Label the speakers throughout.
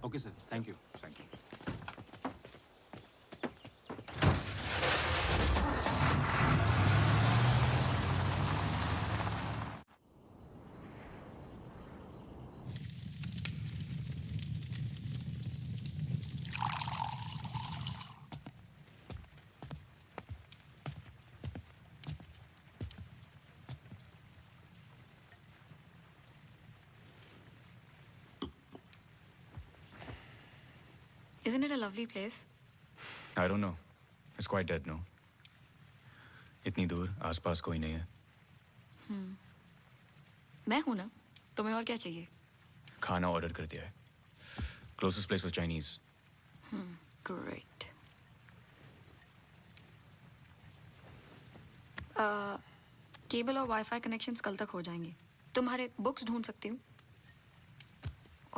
Speaker 1: Okay sir, thank you.
Speaker 2: Thank you.
Speaker 3: Isn't it a lovely place?
Speaker 2: I don't know. It's quite dead, no? इतनी दूर आसपास कोई नहीं है।
Speaker 3: मैं हूं ना, तुम्हें और क्या चाहिए?
Speaker 2: खाना ऑर्डर कर दिया है। Closest place was Chinese.
Speaker 3: Great. Cable और वाईफाई कनेक्शंस कल तक हो जाएंगे। तुम्हारे बुक्स ढूंढ सकती हूँ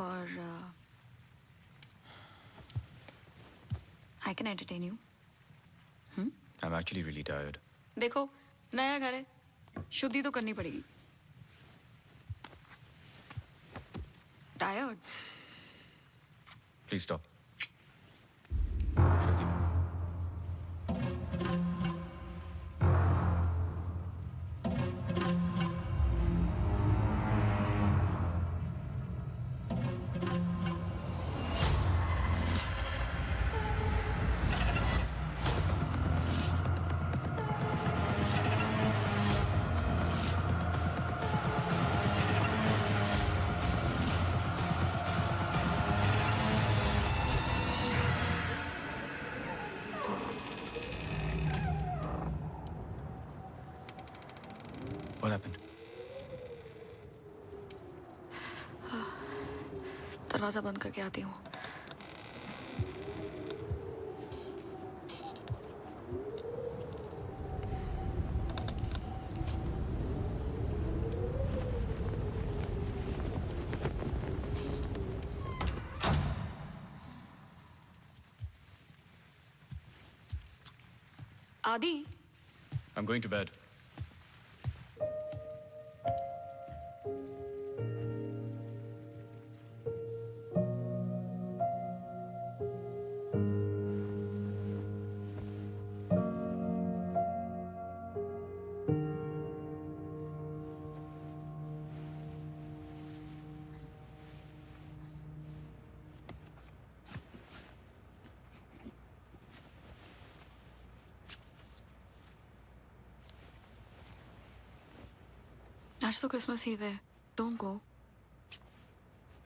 Speaker 3: और I can entertain you.
Speaker 2: I'm actually really tired.
Speaker 3: देखो, नया घर है, शुद्धि तो करनी पड़ेगी। Tired?
Speaker 2: Please stop. Shruti. What happened?
Speaker 3: दरवाजा बंद करके आती हूँ। आदि,
Speaker 2: I'm going to bed.
Speaker 3: आज तो क्रिसमस ईव है। Don't go.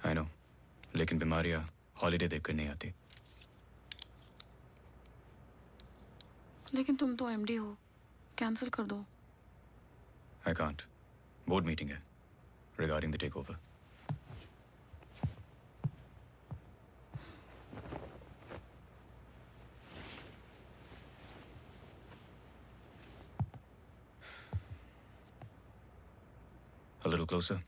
Speaker 2: I know. लेकिन बीमारियां हॉलीडे देखकर नहीं आती।
Speaker 3: लेकिन तुम तो एमडी हो, कैंसिल कर दो।
Speaker 2: I can't. Board meeting है regarding the takeover. A little closer.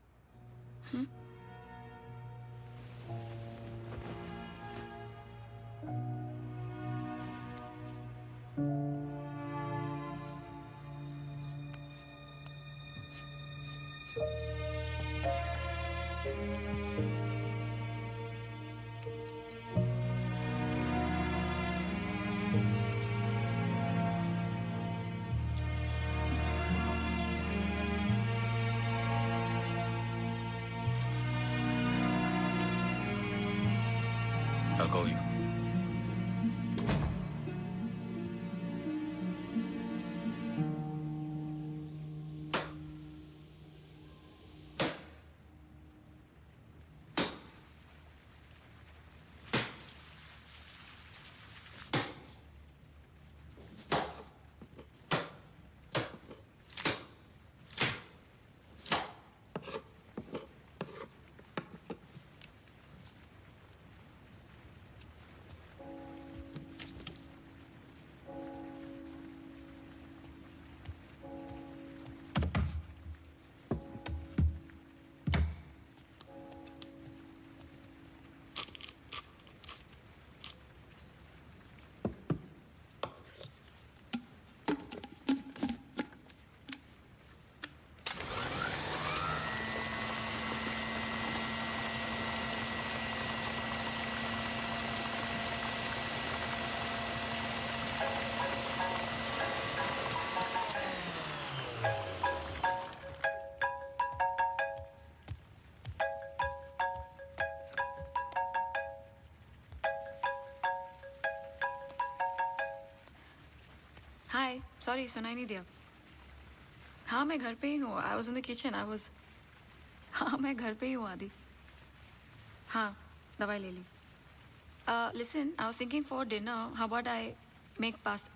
Speaker 2: I'll call you.
Speaker 3: Sorry, सुनाई नहीं दिया। हाँ, मैं घर पे ही हूँ। I was in the kitchen. हाँ, मैं घर पे ही हूँ आदि। हाँ, दवाई ले ली। Listen, I was thinking for dinner, how about I make pasta?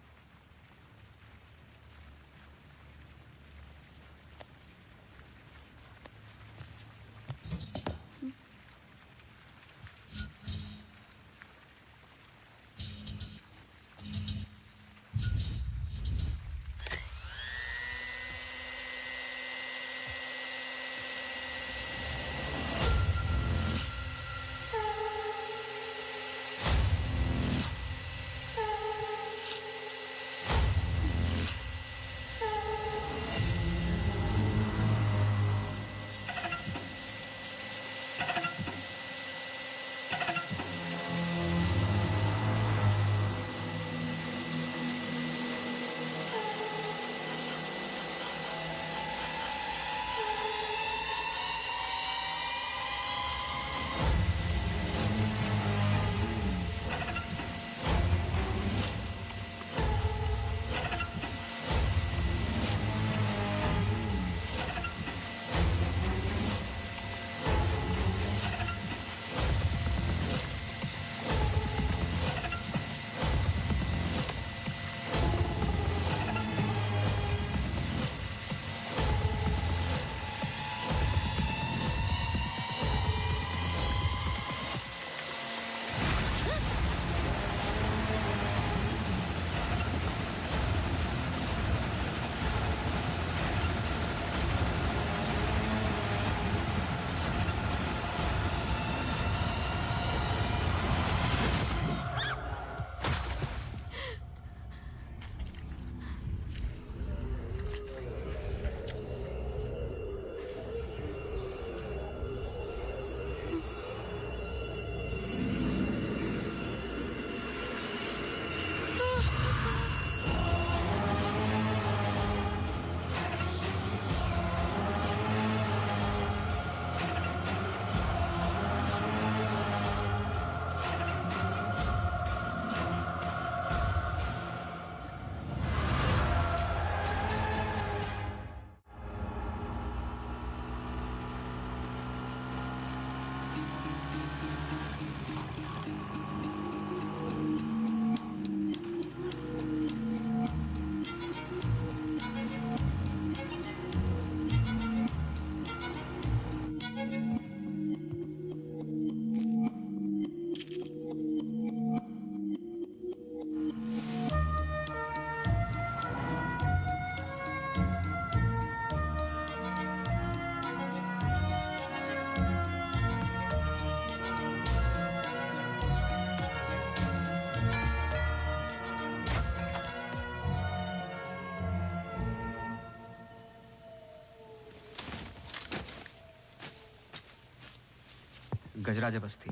Speaker 1: Gajraj Basti.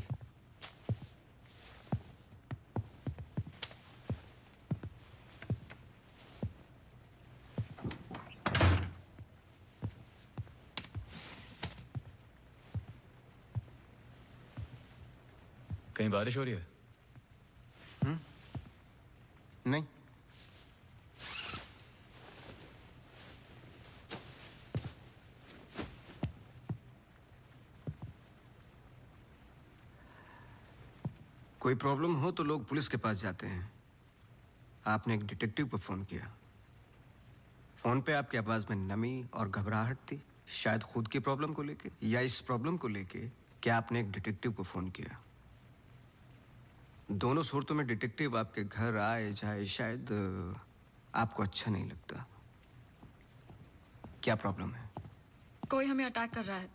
Speaker 2: कहीं बारिश हो रही है?
Speaker 1: नहीं। कोई प्रॉब्लम हो तो लोग पुलिस के पास जाते हैं। आपने एक डिटेक्टिव को फोन किया। फोन पे आपकी आवाज में नमी और घबराहट थी, शायद खुद की प्रॉब्लम को लेके या इस प्रॉब्लम को लेके कि आपने एक डिटेक्टिव को फोन किया। दोनों सूरतों में डिटेक्टिव आपके घर आए जाए शायद आपको अच्छा नहीं लगता। क्या प्रॉब्लम है?
Speaker 3: कोई हमें अटैक कर रहा है।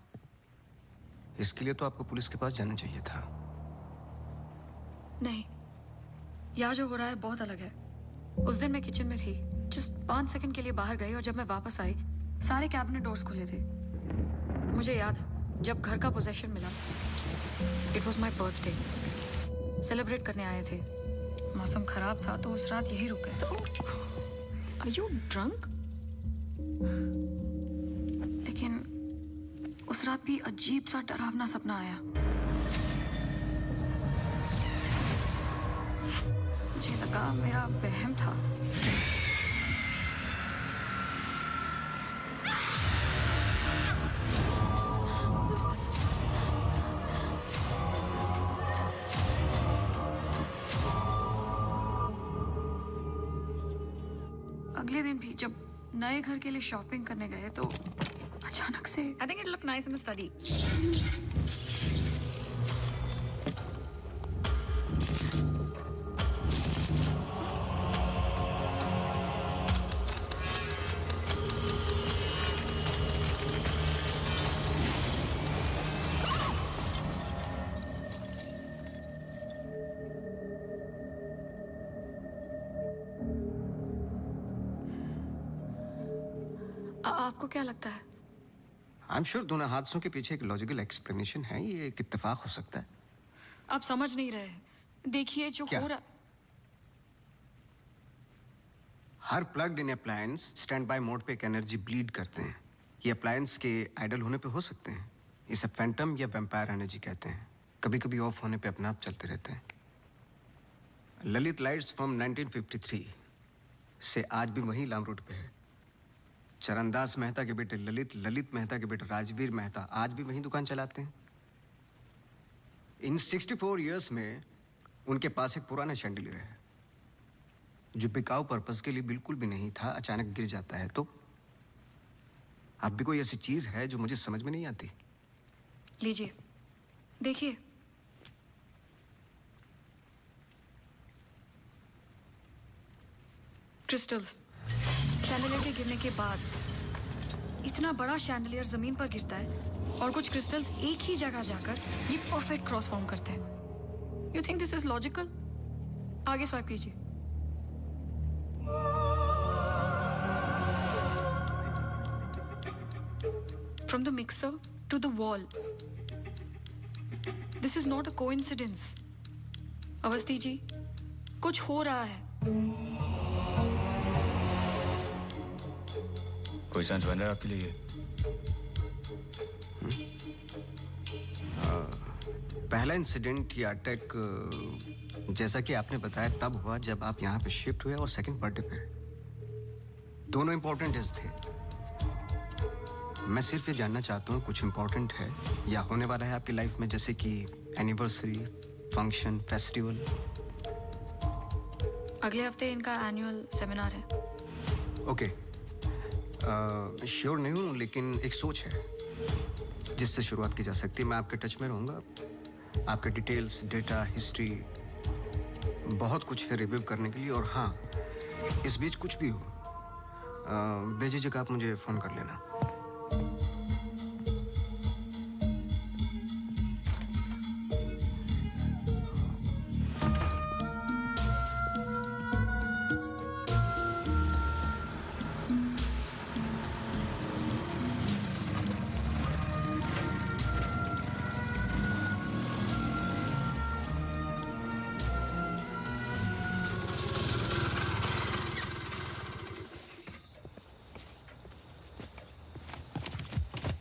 Speaker 1: इसके लिए तो आपको पुलिस के पास जाना चाहिए था।
Speaker 3: नहीं, यहाँ जो हो रहा है बहुत अलग है। उस दिन मैं किचन में थी, जस्ट 5 सेकंड के लिए बाहर गई और जब मैं वापस आई सारे कैबिनेट डोर्स खुले थे। मुझे याद है जब घर का पोजेशन मिला, it was my birthday, celebrate करने आए थे। मौसम खराब था तो उस रात यही रुक गए। Are you drunk? लेकिन उस रात भी अजीब सा डरावना सपना आया। मुझे लगा मेरा वहम था। अगले दिन भी जब नए घर के लिए शॉपिंग करने गए तो अचानक से I think it look nice in the study. आपको क्या लगता है?
Speaker 1: आई एम श्योर दोनों हादसों के पीछे एक लॉजिकल एक्सप्लेनेशन है। ये एक इत्तेफाक हो सकता है।
Speaker 3: आप समझ नहीं रहे हैं। देखिए जो
Speaker 1: क्या?
Speaker 3: हो रहा
Speaker 1: हर plugged in appliance standby mode पे एक एनर्जी ब्लीड करते हैं। ये अप्लायंस के आइडल होने पे हो सकते हैं। इसे फैंटम या वैम्पायर एनर्जी कहते हैं। कभी कभी ऑफ होने पे अपने आप चलते रहते हैं। ललित लाइट्स फ्रॉम 1953 से आज भी वही लाम रोड पे है। चरणदास मेहता के बेटे ललित, ललित मेहता के बेटे राजवीर मेहता आज भी वहीं दुकान चलाते हैं। इन 64 इयर्स में उनके पास एक पुराना शैंडिलियर है जो बिकाऊ पर्पस के लिए बिल्कुल भी नहीं था। अचानक गिर जाता है तो अब भी कोई ऐसी चीज है जो मुझे समझ में नहीं आती।
Speaker 3: लीजिए देखिए। क्रिस्टल्स। शैंडलियर के गिरने के बाद इतना बड़ा शैंडलियर जमीन पर गिरता है और कुछ क्रिस्टल्स एक ही जगह जाकर ये परफेक्ट क्रॉस फॉर्म करते हैं। You think this is logical? आगे स्वाइप कीजिए। From the mixer to the wall. This is not a coincidence. Awasthi ji, कुछ हो रहा है।
Speaker 2: कोई सेंस बन रहा है आपके लिए?
Speaker 1: पहला इंसिडेंट या अटैक जैसा कि आपने बताया तब हुआ जब आप यहाँ पे शिफ्ट हुए और सेकंड बर्थडे पे। दोनों इंपॉर्टेंट डेज थे। मैं सिर्फ ये जानना चाहता हूँ कुछ इंपॉर्टेंट है या होने वाला है आपकी लाइफ में, जैसे कि एनिवर्सरी, फंक्शन, फेस्टिवल।
Speaker 3: अगले हफ्ते इनका एनुअल सेमिनार है।
Speaker 1: ओके, श्योर नहीं हूँ लेकिन एक सोच है जिससे शुरुआत की जा सकती है। मैं आपके टच में रहूँगा। आपके डिटेल्स, डेटा, हिस्ट्री बहुत कुछ है रिव्यू करने के लिए। और हाँ, इस बीच कुछ भी हो बेझिझक आप मुझे फ़ोन कर लेना।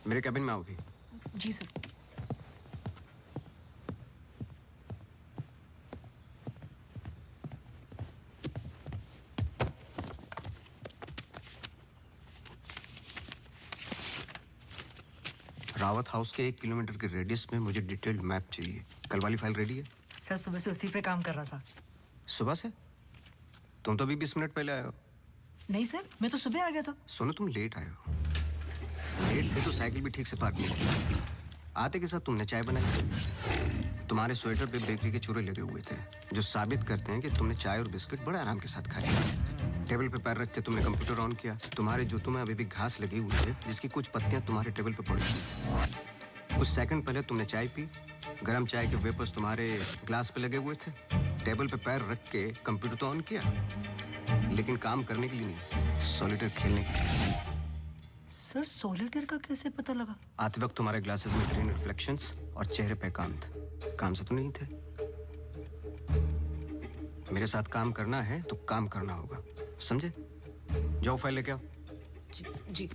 Speaker 1: मेरे कैबिन में आओ भी।
Speaker 3: जी सर।
Speaker 1: रावत हाउस के 1 किलोमीटर के रेडियस में मुझे डिटेल्ड मैप चाहिए। कल वाली फाइल रेडी है?
Speaker 4: सर सुबह से उसी पे काम कर रहा था।
Speaker 1: सुबह से? तुम तो अभी 20 मिनट पहले आए हो।
Speaker 4: नहीं सर, मैं तो सुबह आ गया था।
Speaker 1: सुनो, तुम लेट आए हो। लेट थे तो साइकिल भी ठीक से पार्क नहीं की। आते के साथ तुमने चाय बनाई। तुम्हारे स्वेटर पे बेकरी के चूरे लगे हुए थे जो साबित करते हैं कि तुमने चाय और बिस्किट बड़े आराम के साथ खाए। टेबल पे पैर रख के तुमने कंप्यूटर ऑन किया। तुम्हारे जूतों में अभी भी घास लगी हुई है जिसकी कुछ पत्तियां तुम्हारे टेबल पे पड़ी थी। कुछ सेकंड पहले तुमने चाय पी। गर्म चाय के वेपर्स तुम्हारे ग्लास पे लगे हुए थे। टेबल पे पैर रख के कंप्यूटर तो ऑन किया, लेकिन काम करने के लिए नहीं, सॉलिटेयर खेलने के लिए।
Speaker 4: सर सॉलिटेयर का कैसे पता लगा?
Speaker 1: आते वक्त तुम्हारे ग्लासेस में ग्रीन रिफ्लेक्शंस और चेहरे पे एकांत। काम से तो नहीं थे। मेरे साथ काम करना है तो काम करना होगा, समझे? जाओ फाइल लेके आओ।
Speaker 4: जी।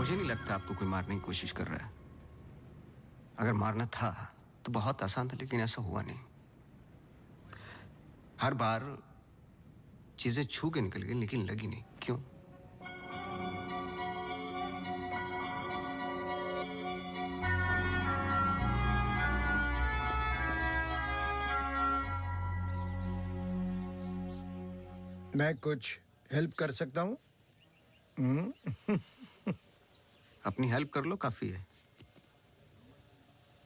Speaker 1: मुझे नहीं लगता आपको कोई मारने की कोशिश कर रहा है। अगर मारना था तो बहुत आसान था, लेकिन ऐसा हुआ नहीं। हर बार चीजें छू के निकल गई, लेकिन लगी नहीं। क्यों?
Speaker 5: मैं कुछ हेल्प कर सकता हूँ?
Speaker 1: अपनी हेल्प कर लो, काफी है।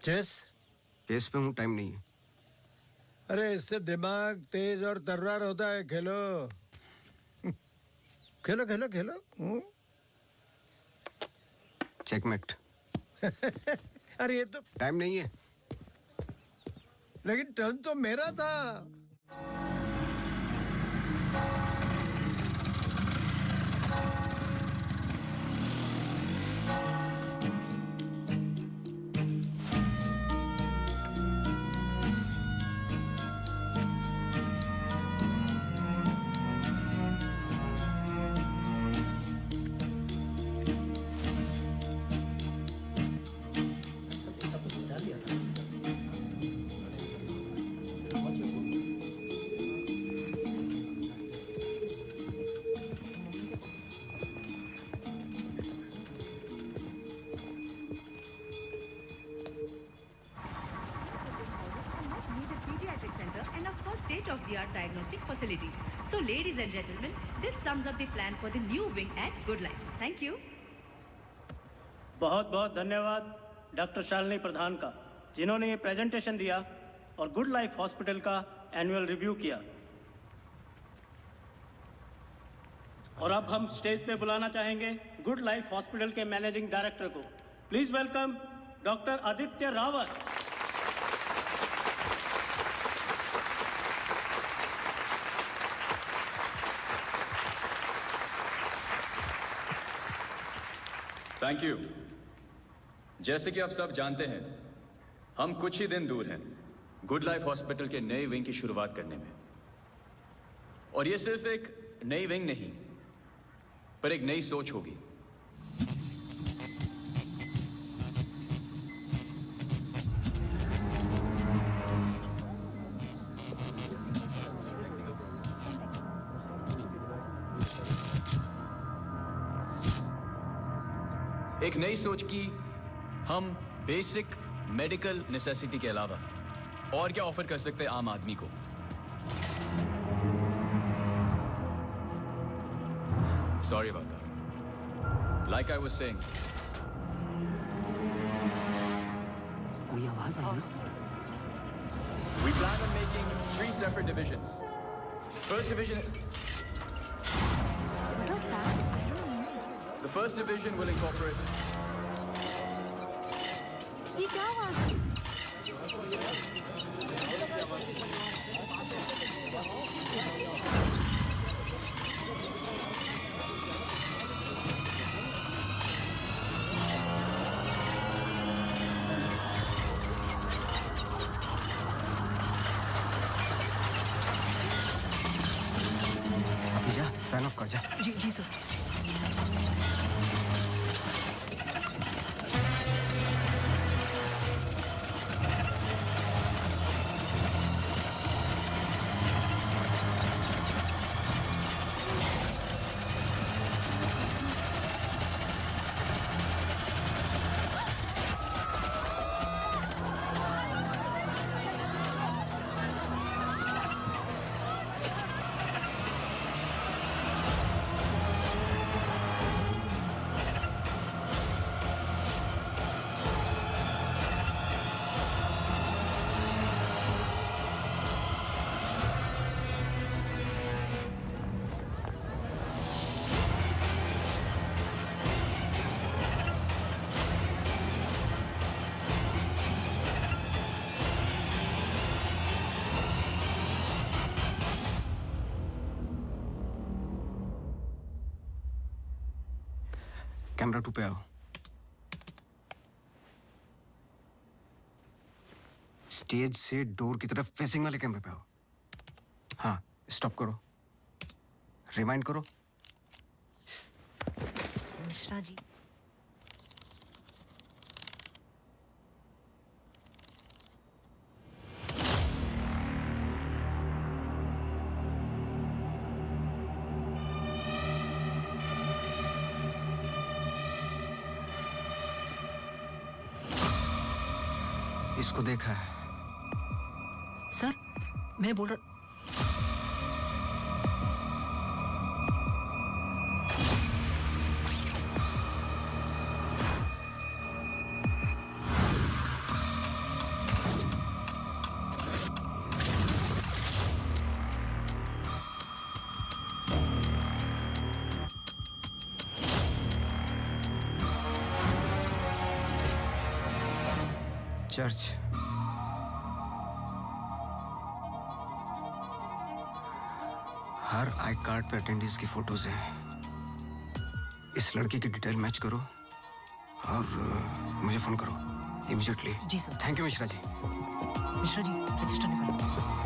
Speaker 5: चेस?
Speaker 1: केस पे हूँ, टाइम नहीं है।
Speaker 5: अरे इससे दिमाग तेज और तर्रार होता है। खेलो खेलो खेलो खेलो।
Speaker 1: चेकमेट।
Speaker 5: अरे ये तो,
Speaker 1: टाइम नहीं है।
Speaker 5: लेकिन टर्न तो मेरा था।
Speaker 6: Pediatric center and a first state-of-the-art diagnostic facilities. So, ladies and gentlemen, this sums up the plan for the new wing at Good Life. Thank you.
Speaker 7: बहुत बहुत धन्यवाद डॉक्टर शालिनी प्रधान का, जिन्होंने ये प्रेजेंटेशन दिया और गुड लाइफ हॉस्पिटल का annual review किया। और अब हम स्टेज पे बुलाना चाहेंगे गुड लाइफ हॉस्पिटल के मैनेजिंग डायरेक्टर को। Please welcome doctor Aditya Rawat.
Speaker 2: Thank you. जैसे कि आप सब जानते हैं, हम कुछ ही दिन दूर हैं गुड लाइफ हॉस्पिटल के नए विंग की शुरुआत करने में। और ये सिर्फ एक नई विंग नहीं, पर एक नई सोच होगी। एक नई सोच की हम बेसिक मेडिकल नेसेसिटी के अलावा और क्या ऑफर कर सकते हैं आम आदमी को। Sorry about that. Like I was saying,
Speaker 1: कोई आवाज आई ना?
Speaker 2: we plan on making 3 separate divisions. First division,
Speaker 3: What was that? I don't know.
Speaker 2: the first division will incorporate
Speaker 3: ये क्या आवाज है?
Speaker 1: अभी जा, फैन ऑफ कर जा।
Speaker 4: जी जी सर।
Speaker 1: कैमरा 2 पे आओ। स्टेज से डोर की तरफ फेसिंग वाले कैमरे पे आओ। हाँ, स्टॉप करो, रिवाइंड करो।
Speaker 4: मिश्रा जी,
Speaker 1: इसको देखा है।
Speaker 4: सर मैं बोल रहा
Speaker 1: चर्च। हर आई कार्ड पे अटेंडेंस की फोटोज हैं। इस लड़के की डिटेल मैच करो और मुझे फोन करो इमीडिएटली।
Speaker 4: जी sir.
Speaker 1: Thank you Mishra ji.
Speaker 4: Mishra ji register निकालो।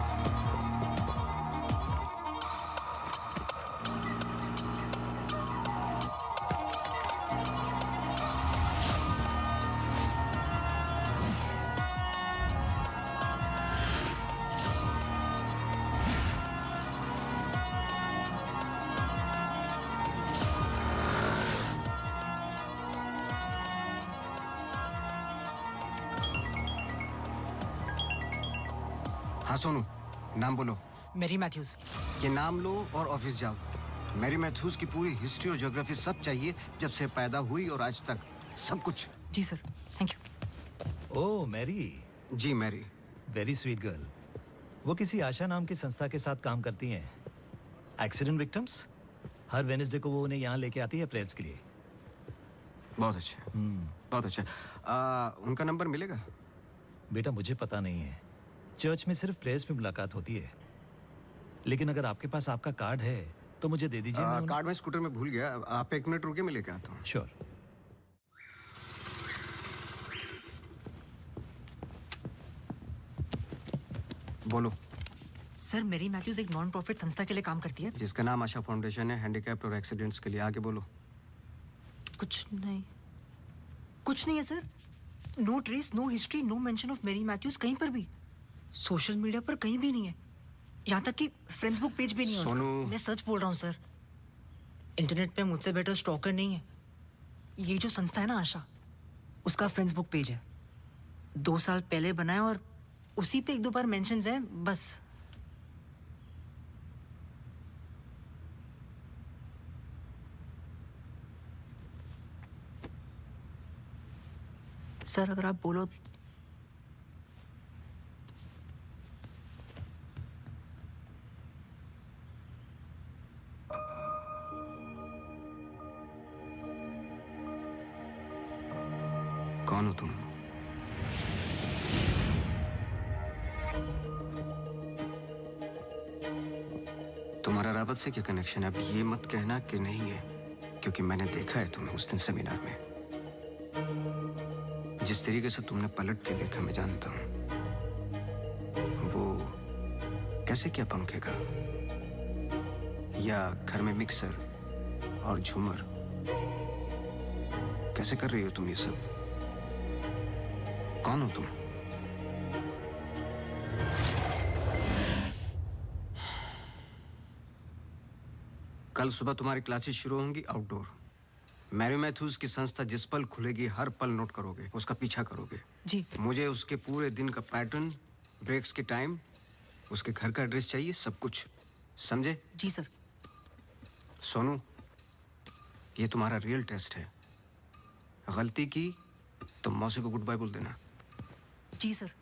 Speaker 1: हाँ सोनू, नाम बोलो।
Speaker 4: मेरी मैथ्यूज।
Speaker 1: ये नाम लो और ऑफिस जाओ। मैरी मैथ्यूज की पूरी हिस्ट्री और ज्योग्राफी सब चाहिए, जब से पैदा हुई और आज तक सब कुछ।
Speaker 4: जी sir thank you.
Speaker 8: Oh Mary,
Speaker 1: जी मैरी।
Speaker 8: Very sweet girl. वो किसी आशा नाम की संस्था के साथ काम करती हैं। एक्सीडेंट विक्टिम्स, हर वेडनेसडे को वो उन्हें यहाँ लेके आती है प्रेयर्स के लिए।
Speaker 1: बहुत अच्छा, बहुत अच्छा। उनका नंबर मिलेगा?
Speaker 8: बेटा मुझे पता नहीं है, चर्च में सिर्फ प्रेयर्स में मुलाकात होती है। लेकिन अगर आपके पास आपका कार्ड है तो मुझे दे दीजिए।
Speaker 1: कार्ड मैं स्कूटर में भूल गया, आप एक मिनट रुके, मैं लेके आता हूँ।
Speaker 8: श्योर।
Speaker 1: बोलो।
Speaker 4: सर मेरी मैथ्यूज एक नॉन प्रॉफिट संस्था के लिए काम करती है।
Speaker 1: जिसका नाम आशा फाउंडेशन है, हैंडीकैप्ड और एक्सीडेंट्स के लिए। आगे बोलो।
Speaker 4: कुछ नहीं, कुछ नहीं है sir. No trace, no history, no mention of Mary Matthews कहीं पर भी। सोशल मीडिया पर कहीं भी नहीं है, यहाँ तक कि फ्रेंड्स बुक पेज भी नहीं है उसका।
Speaker 1: सोनू।
Speaker 4: मैं सच बोल रहा हूँ सर, इंटरनेट पे मुझसे बेटर स्टॉकर नहीं है। ये जो संस्था है ना आशा, उसका फ्रेंड्स बुक पेज है, 2 साल पहले बनाया और उसी पे 1-2 बार मेंशंस हैं बस। सर अगर आप बोलो
Speaker 1: कौन हो तुम? तुम्हारा रावत से क्या कनेक्शन है? अब ये मत कहना कि नहीं है, क्योंकि मैंने देखा है तुम्हें उस दिन सेमिनार में। जिस तरीके से तुमने पलट के देखा मैं जानता हूं। वो कैसे किया पंखे का, या घर में मिक्सर और झूमर, कैसे कर रही हो तुम ये सब? कौन हो तुम? कल सुबह तुम्हारी क्लासेस शुरू होंगी आउटडोर। मैरी मैथ्यूज की संस्था जिस पल खुलेगी हर पल नोट करोगे, उसका पीछा करोगे।
Speaker 4: जी।
Speaker 1: मुझे उसके पूरे दिन का पैटर्न, ब्रेक्स के टाइम, उसके घर का एड्रेस चाहिए, सब कुछ। समझे?
Speaker 4: जी सर।
Speaker 1: सोनू, ये तुम्हारा रियल टेस्ट है। गलती की तो मौसी को गुड बाय बोल देना।
Speaker 4: जी sir.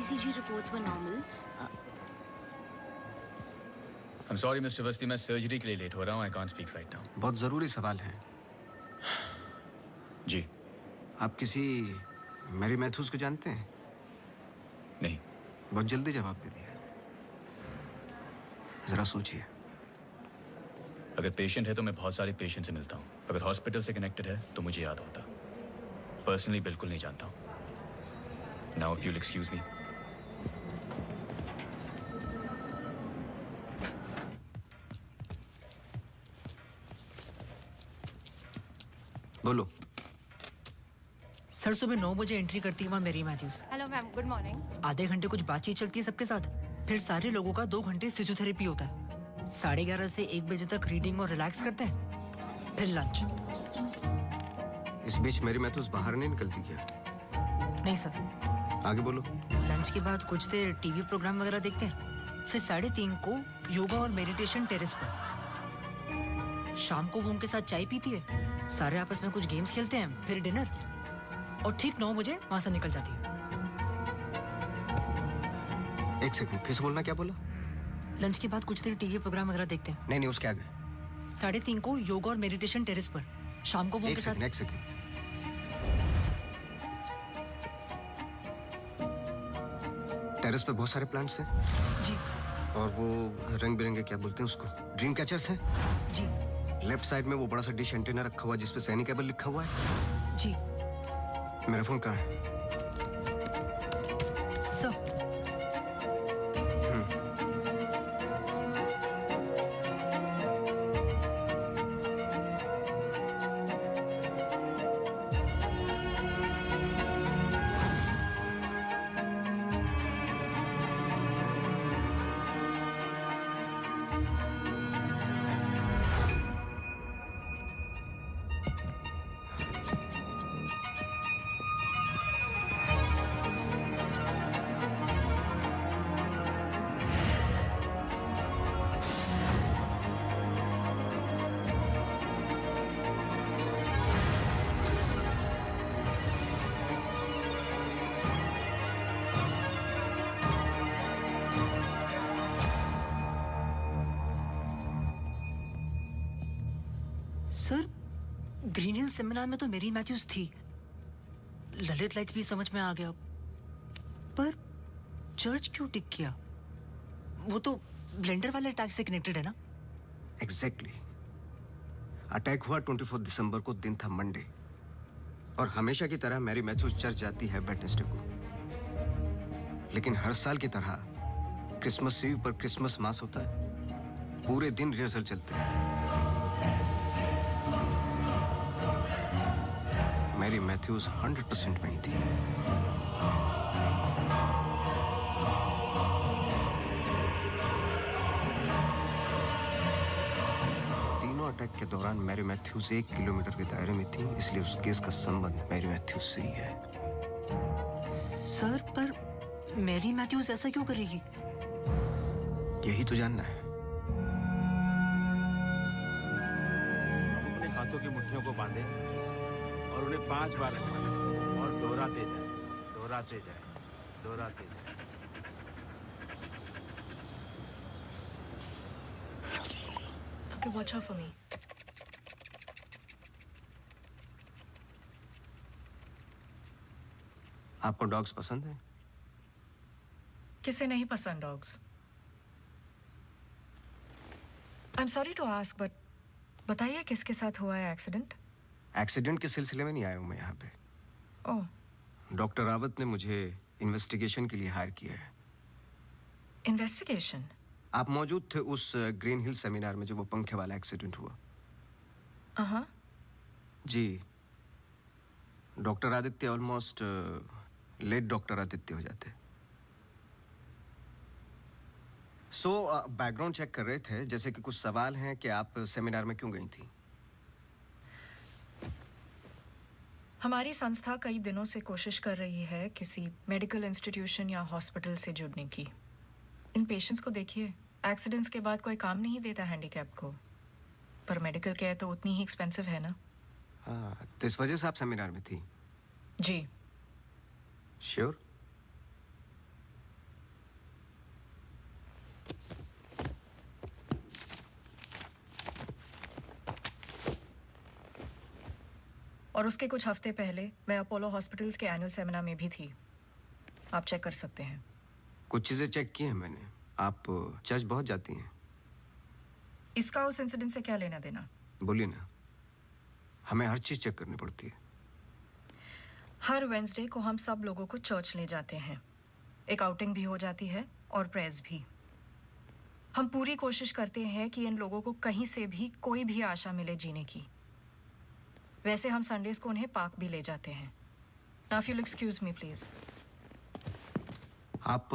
Speaker 9: ECG reports were normal.
Speaker 2: I'm sorry, Mr. Vasti, मैं सर्जरी के लिए लेट हो रहा हूँ. I can't speak right now.
Speaker 1: बहुत ज़रूरी सवाल है.
Speaker 2: जी.
Speaker 1: आप किसी मैरी मैथ्यूज को जानते हैं?
Speaker 2: नहीं.
Speaker 1: बहुत जल्दी जवाब दे दिया. ज़रा सोचिए.
Speaker 2: अगर पेशेंट है तो मैं बहुत सारे पेशेंट से मिलता हूँ. अगर हॉस्पिटल से कनेक्टेड है तो मुझे याद होता. पर्सनली बिल्कुल नहीं जानता हूँ. Now if you'll excuse me.
Speaker 1: बोलो.
Speaker 4: सर सुबह 9 बजे एंट्री करती है वहाँ Mary Matthews.
Speaker 10: Hello ma'am, good morning.
Speaker 4: आधे घंटे कुछ बातचीत चलती है सबके साथ, फिर सारे लोगों का 2 घंटे फिजियोथेरेपी होता है. 11:30 से 1 बजे तक रीडिंग और रिलैक्स करते हैं, फिर लंच.
Speaker 1: इस बीच मेरी मैथ्यूज बाहर नहीं निकलती क्या?
Speaker 4: नहीं सर.
Speaker 1: आगे बोलो.
Speaker 4: लंच के बाद कुछ देर टीवी प्रोग्राम वगैरह देखते हैं, फिर 3:30 को योगा और मेडिटेशन टेरेस पर. शाम को वो उनके साथ चाय पीती है, सारे आपस में कुछ गेम्स खेलते हैं, फिर डिनर, और ठीक 9 बजे वहां से निकल जाती है.
Speaker 1: 1 सेकंड, फिर से बोलना. क्या बोला?
Speaker 4: लंच के बाद कुछ देर टीवी प्रोग्राम वगैरह देखते हैं.
Speaker 1: नहीं, उसके आगे.
Speaker 4: 3:30 को योगा और मेडिटेशन टेरेस पर. शाम को वो उनके साथ.
Speaker 1: 1 सेकंड. टेरेस पे बहुत सारे प्लांट्स हैं.
Speaker 4: जी.
Speaker 1: और वो रंग बिरंगे क्या बोलते हैं उसको, ड्रीम कैचर्स हैं.
Speaker 4: जी.
Speaker 1: लेफ्ट साइड में वो बड़ा सा डिश एंटीना रखा हुआ है जिसपे सैनिकेबल लिखा हुआ है.
Speaker 4: जी.
Speaker 1: मेरा फोन कहाँ है?
Speaker 4: Sir. Sir, Green Hill seminar में तो मेरी मैथ्यूज थी. ललित लाइट्स भी समझ में आ गया, पर चर्च क्यों टिक किया? वो तो ब्लेंडर वाले अटैक से कनेक्टेड है ना?
Speaker 1: एग्जैक्टली. अटैक हुआ 24 दिसंबर को, दिन था मंडे. और हमेशा की तरह मैरी मैथ्यूज चर्च जाती है वेडनेसडे को. लेकिन हर साल की तरह क्रिसमस ईव पर क्रिसमस मास होता है. पूरे दिन रिहर्सल चलते हैं. मैरी मैथ्यूज 100% वहीं थी. तीनों अटैक के दौरान मैरी मैथ्यूज 1 किलोमीटर के दायरे में थी, इसलिए उस केस का संबंध मैरी मैथ्यूज से ही है.
Speaker 4: सर, पर मैरी मैथ्यूज ऐसा क्यों करेगी?
Speaker 1: यही तो जानना है.
Speaker 11: अपने हाथों की मुट्ठियों को बांधे और उन्हें 5 बार रखना और दोहराते जाए, दोहराते जाए, दोहराते जाए.
Speaker 10: Okay, watch out for me.
Speaker 1: आपको डॉग्स पसंद है?
Speaker 10: किसे नहीं पसंद dogs? I am sorry to ask, but बताइए किसके साथ हुआ है एक्सीडेंट?
Speaker 1: एक्सीडेंट के सिलसिले में नहीं आया हूं मैं यहाँ पे.
Speaker 10: ओह.
Speaker 1: डॉक्टर रावत ने मुझे इन्वेस्टिगेशन के लिए हायर किया है.
Speaker 10: इन्वेस्टिगेशन?
Speaker 1: आप मौजूद थे उस ग्रीन हिल सेमिनार में जो वो पंखे वाला एक्सीडेंट हुआ?
Speaker 10: हाँ.
Speaker 1: जी. Doctor Aditya almost late doctor Aditya हो जाते. बैकग्राउंड चेक कर रहे थे, जैसे कि कुछ सवाल हैं कि आप सेमिनार में क्यों गई थी?
Speaker 10: हमारी संस्था कई दिनों से कोशिश कर रही है किसी मेडिकल इंस्टीट्यूशन या हॉस्पिटल से जुड़ने की. इन पेशेंट्स को देखिए, एक्सीडेंट्स के बाद कोई काम नहीं देता हैंडीकैप को, पर मेडिकल केयर तो उतनी ही एक्सपेंसिव है ना.
Speaker 1: हाँ, तो इस वजह से आप सेमिनार में थी?
Speaker 10: जी.
Speaker 1: श्योर?
Speaker 10: और उसके कुछ हफ्ते पहले मैं अपोलो हॉस्पिटल्स के एनुअल सेमिनार में भी थी। आप चेक कर सकते हैं।
Speaker 1: कुछ चीज़ें चेक की हैं मैंने। आप चर्च बहुत जाती हैं।
Speaker 10: इसका उस इंसिडेंट से क्या लेना देना?
Speaker 1: बोलिए ना, हमें हर चीज़ चेक करनी पड़ती है।
Speaker 10: हर वेंसडे को हम सब लोगों को चर्च ले जाते हैं। एक आउटिंग भी हो जाती है और प्रेयर्स भी। हम पूरी कोशिश करते हैं कि इन लोगों को कहीं से भी कोई भी आशा मिले जीने की। वैसे हम संडेज को उन्हें पार्क भी ले जाते हैं। Now if you excuse me please.
Speaker 1: आप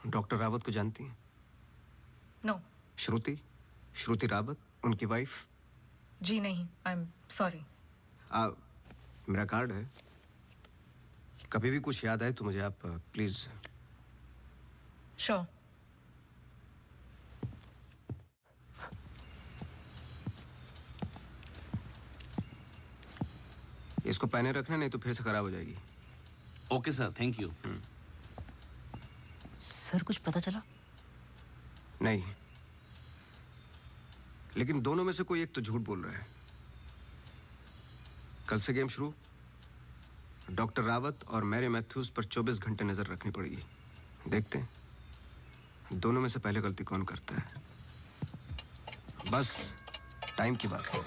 Speaker 1: डॉक्टर रावत को जानती हैं?
Speaker 10: नो।
Speaker 1: श्रुति रावत, उनकी वाइफ?
Speaker 10: जी नहीं, आई एम सॉरी।
Speaker 1: मेरा कार्ड है, कभी भी कुछ याद आए तो मुझे आप प्लीज।
Speaker 10: श्योर।
Speaker 1: इसको पहने रखना, नहीं तो फिर से खराब हो जाएगी।
Speaker 11: Okay sir, thank you.
Speaker 4: Sir कुछ पता चला?
Speaker 1: नहीं, लेकिन दोनों में से कोई एक तो झूठ बोल रहा है। कल से गेम शुरू। डॉक्टर रावत और मैरी मैथ्यूज पर 24 घंटे नजर रखनी पड़ेगी। देखते हैं दोनों में से पहले गलती कौन करता है। बस टाइम की बात है।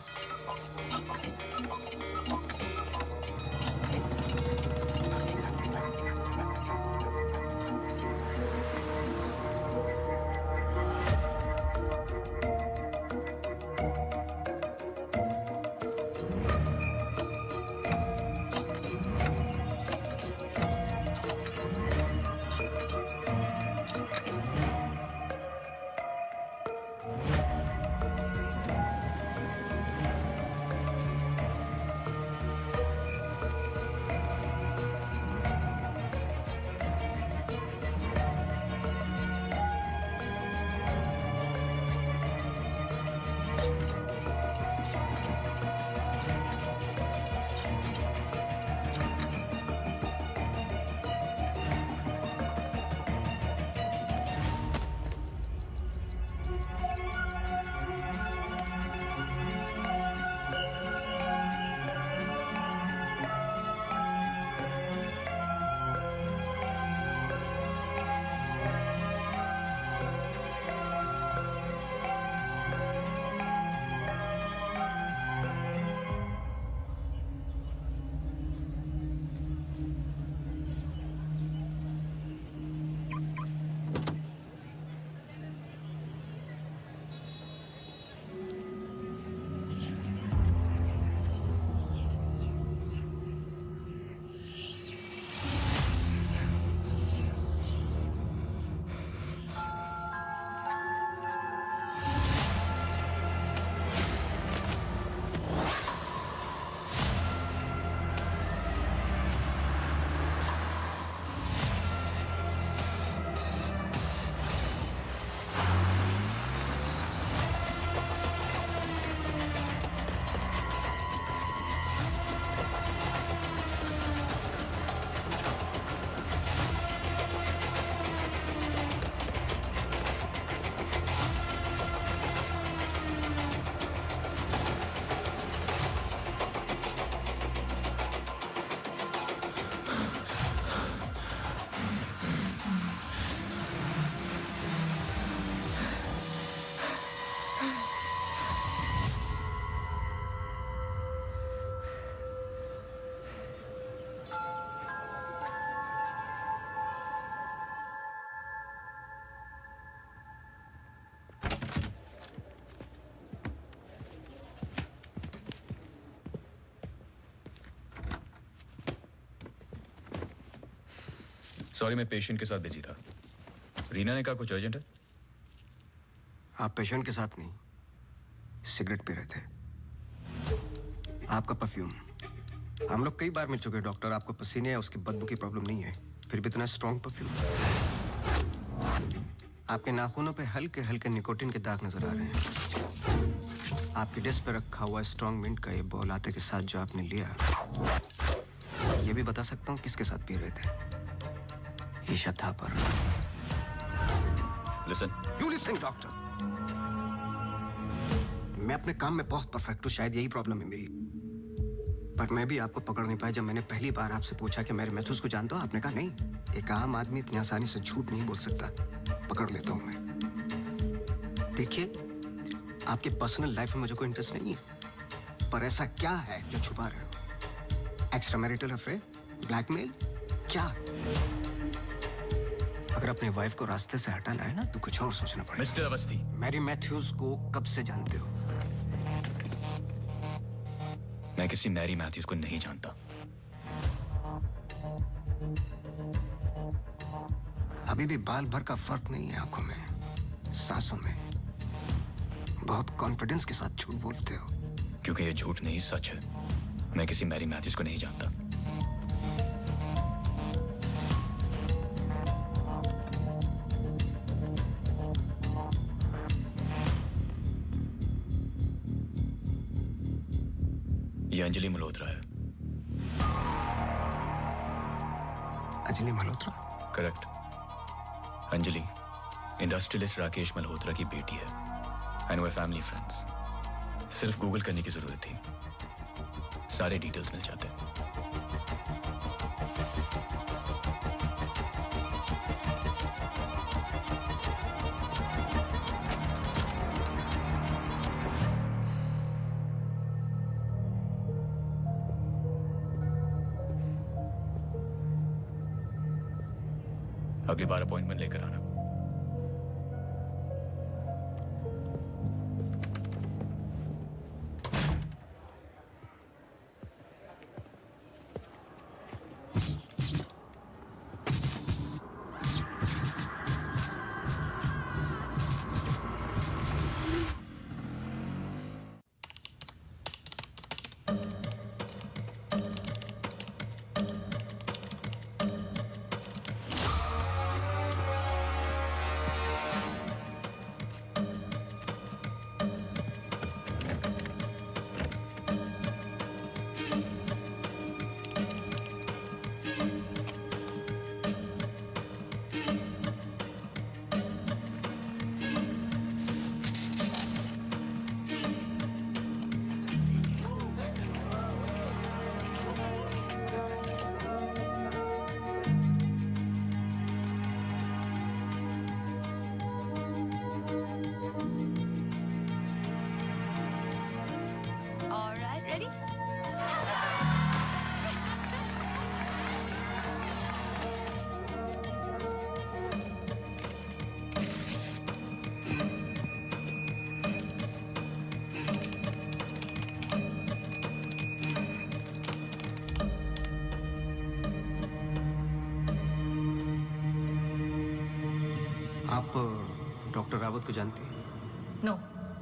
Speaker 2: सॉरी, मैं पेशेंट के साथ बिजी था। रीना ने कहा कुछ अर्जेंट है।
Speaker 1: आप पेशेंट के साथ नहीं, सिगरेट पी रहे थे। आपका परफ्यूम, हम लोग कई बार मिल चुके हैं डॉक्टर। आपको पसीने या उसकी बदबू की प्रॉब्लम नहीं है, फिर भी इतना स्ट्रॉन्ग परफ्यूम। आपके नाखूनों पे हल्के हल्के निकोटिन के दाग नजर आ रहे हैं। आपकी डेस्क पे रखा हुआ स्ट्रॉन्ग मिंट का ये बॉल आते के साथ जो आपने लिया, ये भी बता सकता हूँ किसके साथ पी रहे थे। Isha Thapar.
Speaker 2: Listen.
Speaker 1: You listen doctor. मैं अपने काम में बहुत परफेक्ट हूँ, शायद यही प्रॉब्लम है मेरी। पर मैं भी आपको पकड़ नहीं पाया जब मैंने पहली बार आपसे पूछा कि मैरी मैथ्यूज को जानते हो। आपने कहा नहीं, एक आम आदमी इतनी आसानी से झूठ नहीं बोल सकता। पकड़ लेता हूं मैं। देखिए, आपके पर्सनल लाइफ में मुझे कोई इंटरेस्ट नहीं है, पर ऐसा क्या है जो छुपा रहे हो? एक्स्ट्रा मैरिटल अफेयर, ब्लैकमेल, क्या? अगर अपने वाइफ को रास्ते से हटाना है ना तो कुछ और सोचना पड़ेगा।
Speaker 2: मिस्टर अवस्थी,
Speaker 1: मैरी मैथ्यूज को कब से जानते हो?
Speaker 2: मैं किसी मैरी मैथ्यूज को नहीं जानता।
Speaker 1: अभी भी बाल भर का फर्क नहीं है आंखों में, सांसों में। बहुत कॉन्फिडेंस के साथ झूठ बोलते हो।
Speaker 2: क्योंकि ये झूठ नहीं, सच है। मैं किसी मैरी मैथ्यूज को नहीं जानता। ये अंजलि मल्होत्रा है।
Speaker 1: अंजलि मल्होत्रा?
Speaker 2: करेक्ट। अंजलि इंडस्ट्रियलिस्ट राकेश मल्होत्रा की बेटी है एंड वे फैमिली फ्रेंड्स। सिर्फ गूगल करने की जरूरत थी, सारे डिटेल्स मिल जाते हैं। अगली बार अपॉइंटमेंट लेकर आना।
Speaker 1: आप डॉक्टर रावत को जानती हैं?
Speaker 10: नो।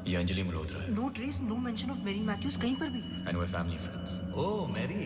Speaker 2: ये अंजलि मल्होत्रा है
Speaker 4: no trace, no mention of Mary Matthews कहीं पर भी।
Speaker 2: एंड वे फैमिली फ्रेंड्स।
Speaker 8: ओह मैरी,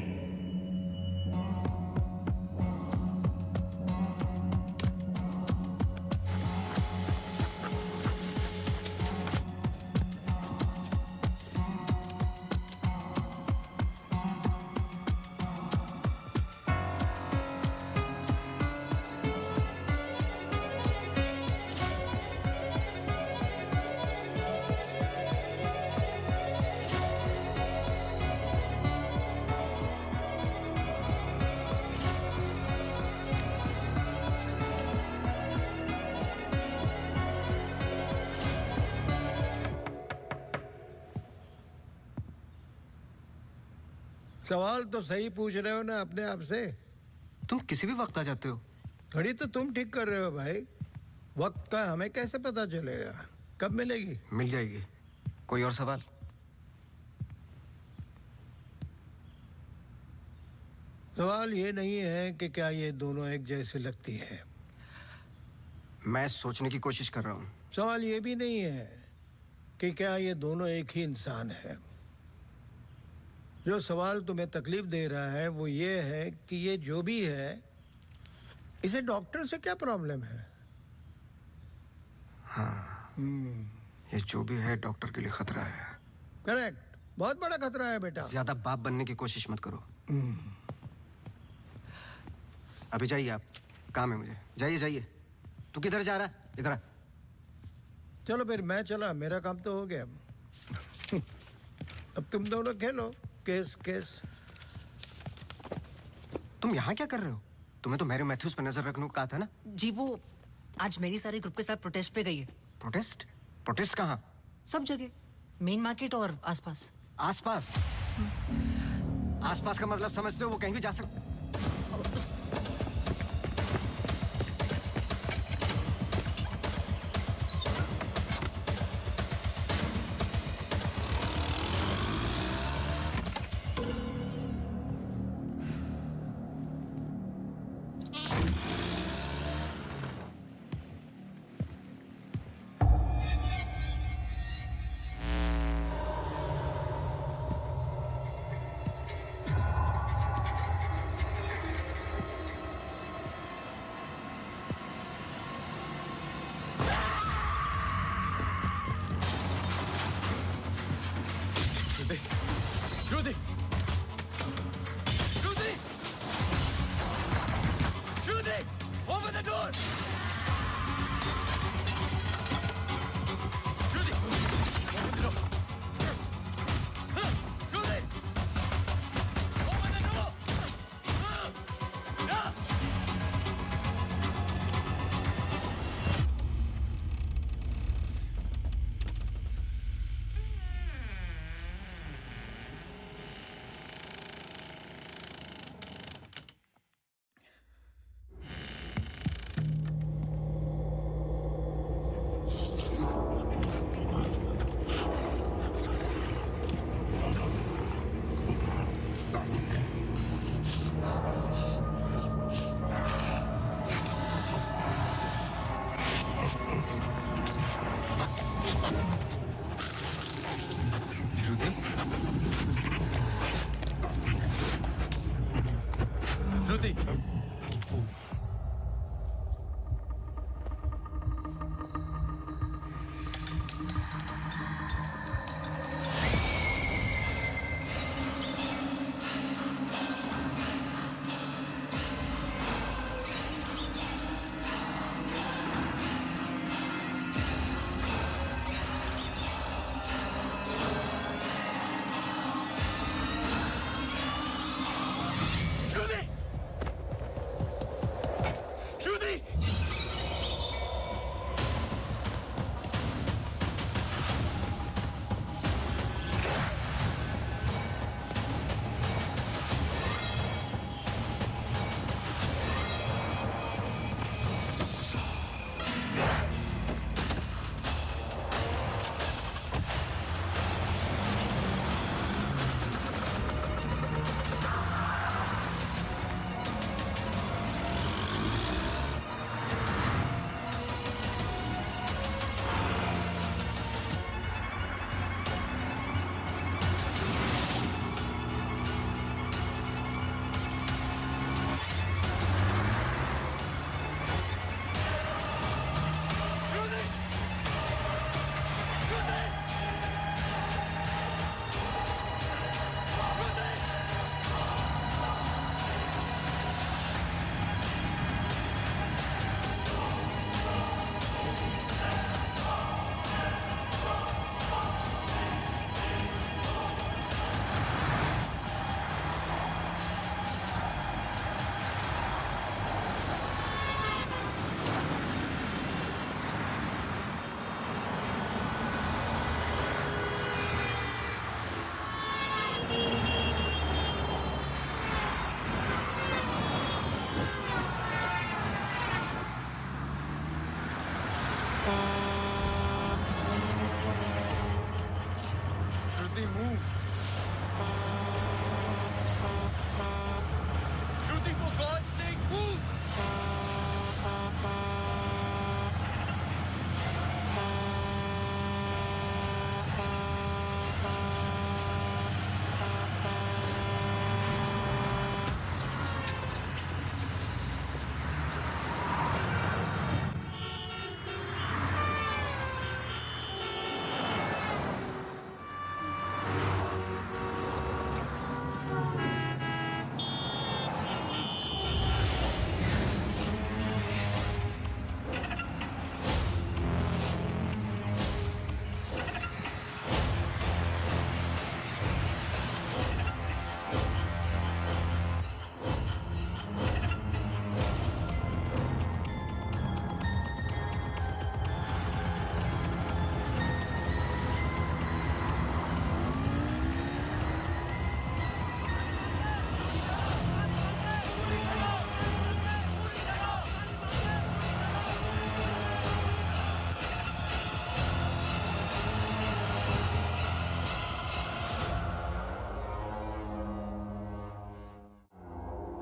Speaker 5: सवाल तो सही पूछ रहे हो ना अपने आप से।
Speaker 1: तुम किसी भी वक्त आ जाते हो।
Speaker 5: घड़ी तो तुम ठीक कर रहे हो भाई, वक्त का हमें कैसे पता चलेगा? कब मिलेगी?
Speaker 1: मिल जाएगी। कोई और सवाल?
Speaker 5: सवाल ये नहीं है कि क्या ये दोनों एक जैसी लगती है।
Speaker 1: मैं सोचने की कोशिश कर रहा हूँ।
Speaker 5: सवाल ये भी नहीं है कि क्या ये दोनों एक ही इंसान है। जो सवाल तुम्हें तकलीफ दे रहा है वो ये है कि ये जो भी है, इसे डॉक्टर से क्या प्रॉब्लम है?
Speaker 1: हाँ, ये जो भी है डॉक्टर के लिए खतरा है।
Speaker 5: करेक्ट, बहुत बड़ा खतरा है बेटा।
Speaker 1: ज्यादा बाप बनने की कोशिश मत करो। अभी जाइए, आप काम है मुझे। जाइए जाइए। तू किधर जा रहा है? इधर आ।
Speaker 5: चलो फिर मैं चला, मेरा काम तो हो गया। अब तुम दोनों खेलो केस केस।
Speaker 1: तुम यहाँ क्या कर रहे हो? तुम्हें तो मैरी मैथ्यूज पर नजर रखने को कहा था ना?
Speaker 4: जी वो आज मेरी सारे ग्रुप के साथ प्रोटेस्ट पे गई है।
Speaker 1: प्रोटेस्ट? प्रोटेस्ट कहाँ?
Speaker 4: सब जगह, मेन मार्केट और आसपास।
Speaker 1: आसपास? आसपास का मतलब समझते हो? वो कहीं भी जा सकते।
Speaker 2: Judy! Judy! Judy! Open the door! Judy! Open the door! Judy! Open the door! Yeah! Judy? Judy! Judy! Judy! Shruti, move! Shruti, for God's sake, move!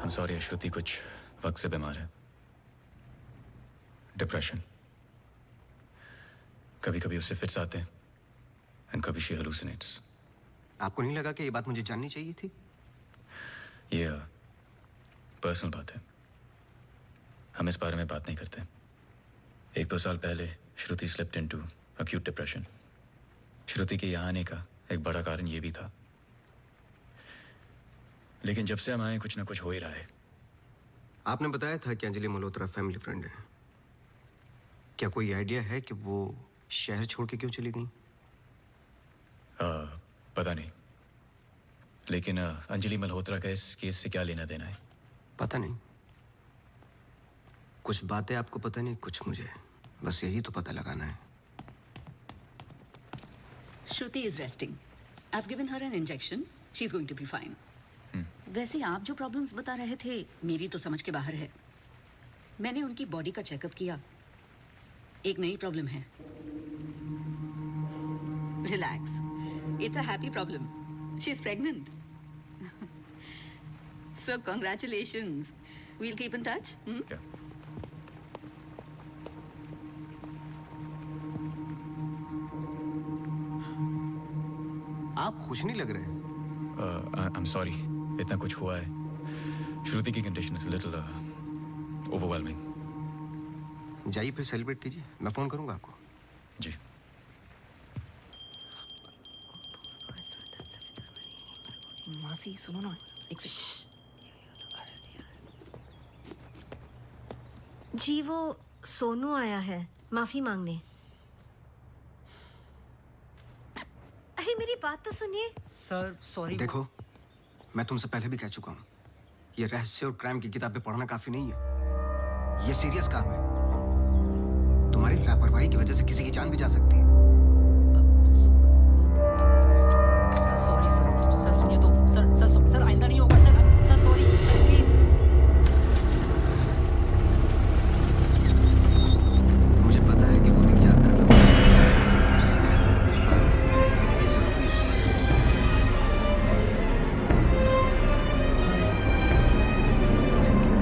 Speaker 2: I'm sorry, श्रुति कुछ वक्त से बीमार है. डिप्रेशन. कभी कभी उससे फिट्स आते हैं एंड कभी शी हेलुसिनेट्स.
Speaker 1: आपको नहीं लगा कि ये बात मुझे जाननी चाहिए थी?
Speaker 2: ये पर्सनल बात है, हम इस बारे में बात नहीं करते. 1-2 साल पहले श्रुति स्लिप्ड इनटू अक्यूट डिप्रेशन. श्रुति के यहाँ आने का एक बड़ा कारण ये भी था. लेकिन जब से हम आए कुछ ना कुछ हो ही रहा है.
Speaker 1: आपने बताया था कि अंजलि मल्होत्रा फैमिली फ्रेंड है. क्या कोई आइडिया है कि वो शहर छोड़ के क्यों चली गई?
Speaker 2: पता नहीं, लेकिन अंजलि मल्होत्रा का इस केस से क्या लेना देना है?
Speaker 1: पता नहीं. कुछ बातें आपको पता नहीं, कुछ मुझे. बस यही तो पता लगाना है.
Speaker 9: Shruti is resting. I've given her an injection. She's going to be fine. वैसे आप जो प्रॉब्लम्स बता रहे थे मेरी तो समझ के बाहर है. मैंने उनकी बॉडी का चेकअप किया. एक नई प्रॉब्लम है. Relax. It's a happy problem. She's pregnant. So congratulations. We'll keep in touch.
Speaker 2: क्या?
Speaker 1: आप खुश नहीं लग रहे.
Speaker 2: I'm sorry, इतना कुछ हुआ है. श्रुति की कंडीशन इज लिटिल ओवरवेलमिंग.
Speaker 1: जाइए फिर सेलिब्रेट कीजिए. मैं फोन करूंगा आपको.
Speaker 2: जी.
Speaker 4: मासी सुनो ना, एक
Speaker 12: जी वो सोनू आया है माफी मांगने. अरे मेरी बात तो सुनिए.
Speaker 4: Sir sorry.
Speaker 1: देखो, मैं तुमसे पहले भी कह चुका हूं, ये रहस्य और क्राइम की किताबें पढ़ना काफी नहीं है. ये सीरियस काम है. तुम्हारी लापरवाही की वजह से किसी की जान भी जा सकती है.
Speaker 4: Sorry sir. सर सुनिए तो. सर आइंदा नहीं होगा sir. Sir sorry sir please.
Speaker 1: मुझे पता है कि वो दिन याद करना मुश्किल है. ये जरूरी है. Thank you.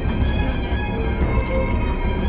Speaker 3: अंजलि और मैं फर्स्ट डे से ही साथ में थे.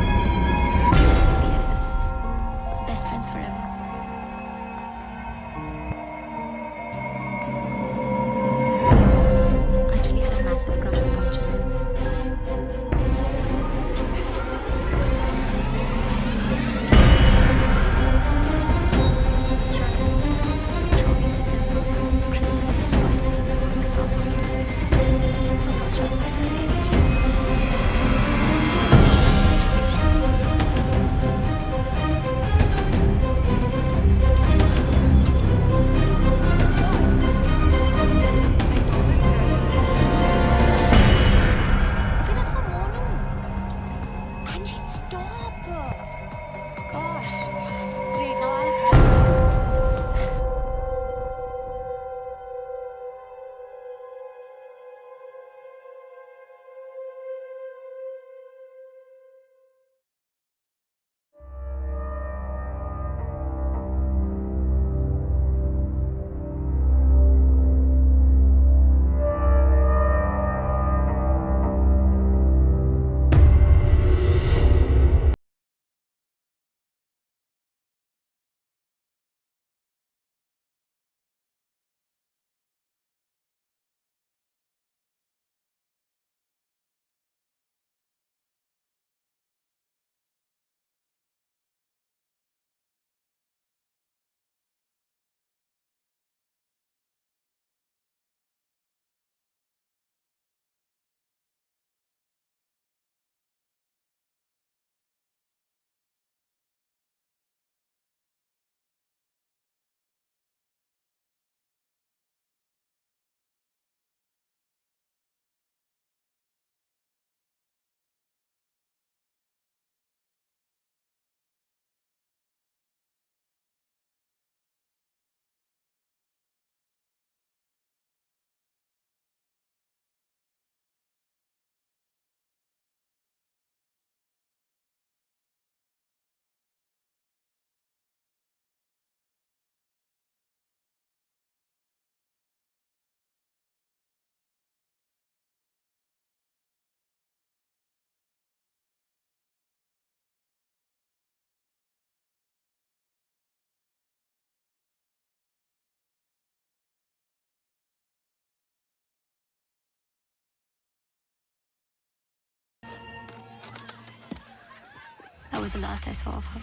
Speaker 3: That was the last I saw of her.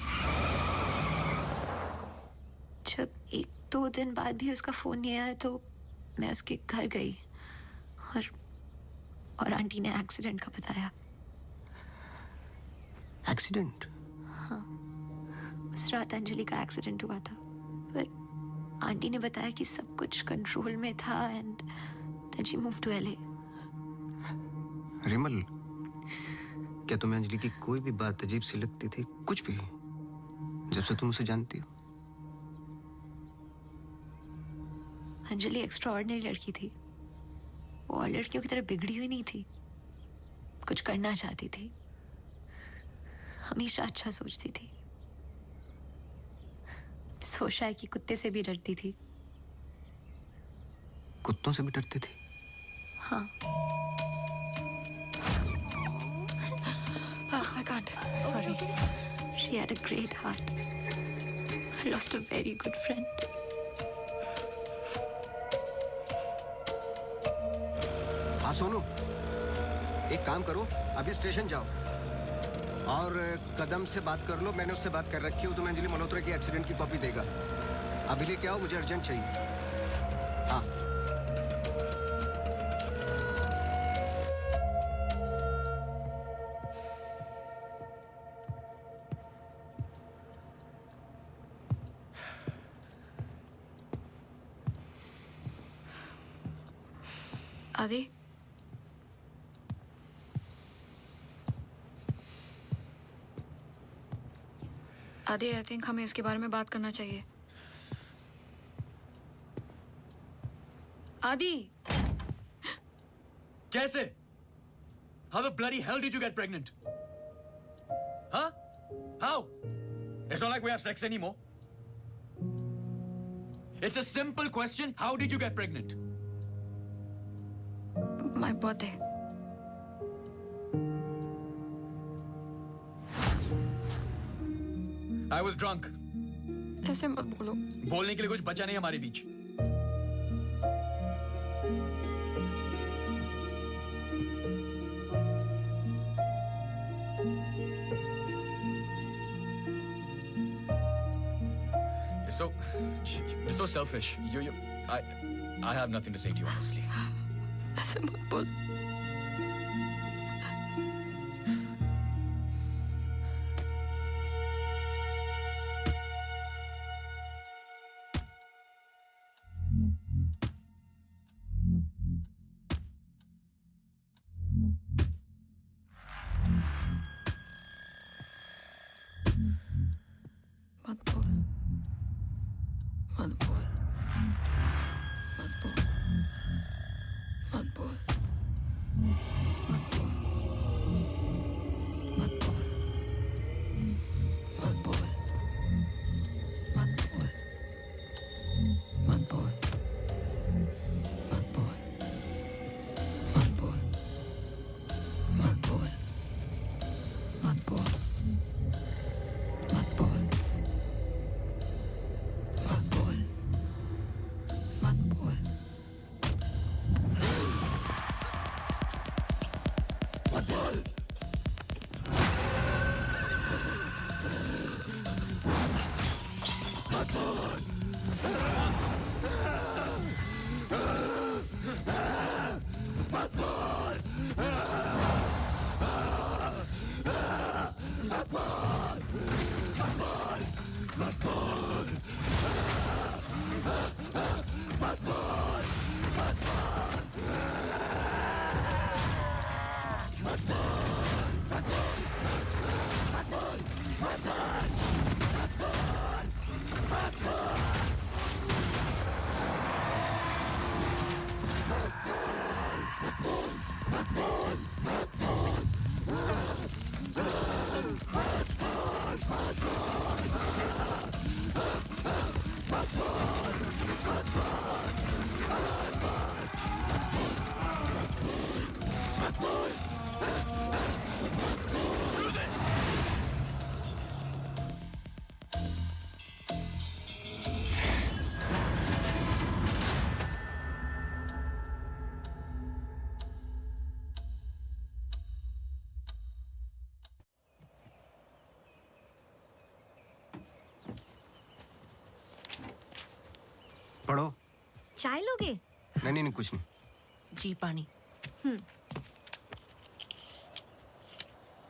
Speaker 3: जब 1-2 दिन बाद भी उसका फोन नहीं आया तो मैं उसके घर गई और आंटी ने एक्सीडेंट का बताया.
Speaker 1: एक्सीडेंट?
Speaker 3: हाँ, उस रात अंजलि का एक्सीडेंट हुआ था, पर आंटी ने बताया कि सब कुछ कंट्रोल में था and then she move to LA.
Speaker 1: Rimal, क्या तुम्हें अंजलि की कोई भी बात अजीब सी लगती थी? कुछ भी, जब से तुम उसे जानती हो?
Speaker 3: अंजलि एक्स्ट्राऑर्डिनरी लड़की थी. वो और लड़कियों की तरह बिगड़ी हुई नहीं थी. कुछ करना चाहती थी, हमेशा अच्छा सोचती थी. सोचा है कि कुत्ते से भी डरती थी.
Speaker 1: कुत्तों से भी डरती थी?
Speaker 3: हाँ.
Speaker 10: I can't. Sorry.
Speaker 3: She had a great heart. I lost a very good friend.
Speaker 1: हाँ सोनू, एक काम करो, अभी स्टेशन जाओ और कदम से बात कर लो. मैंने उससे बात कर रखी है, वो तुम्हें अंजलि मल्होत्रा की एक्सीडेंट की कॉपी देगा. अभी लेके आओ, मुझे अर्जेंट चाहिए. हाँ.
Speaker 3: आदि, आदि, आई थिंक हमें इसके बारे में बात करना चाहिए. आदि,
Speaker 2: कैसे? How the bloody hell did you get pregnant? Huh? How? It's not like we have sex anymore. It's a simple question. How did you get pregnant?
Speaker 3: my birthday.
Speaker 2: I was drunk.
Speaker 3: ऐसे मत बोलो.
Speaker 2: बोलने के लिए कुछ बचा नहीं हमारे बीच. You're so selfish. I have nothing to say to you, honestly.
Speaker 3: ऐसे मत बोल.
Speaker 12: चाय लोगे?
Speaker 1: नहीं नहीं नहीं, कुछ नहीं।
Speaker 4: जी पानी।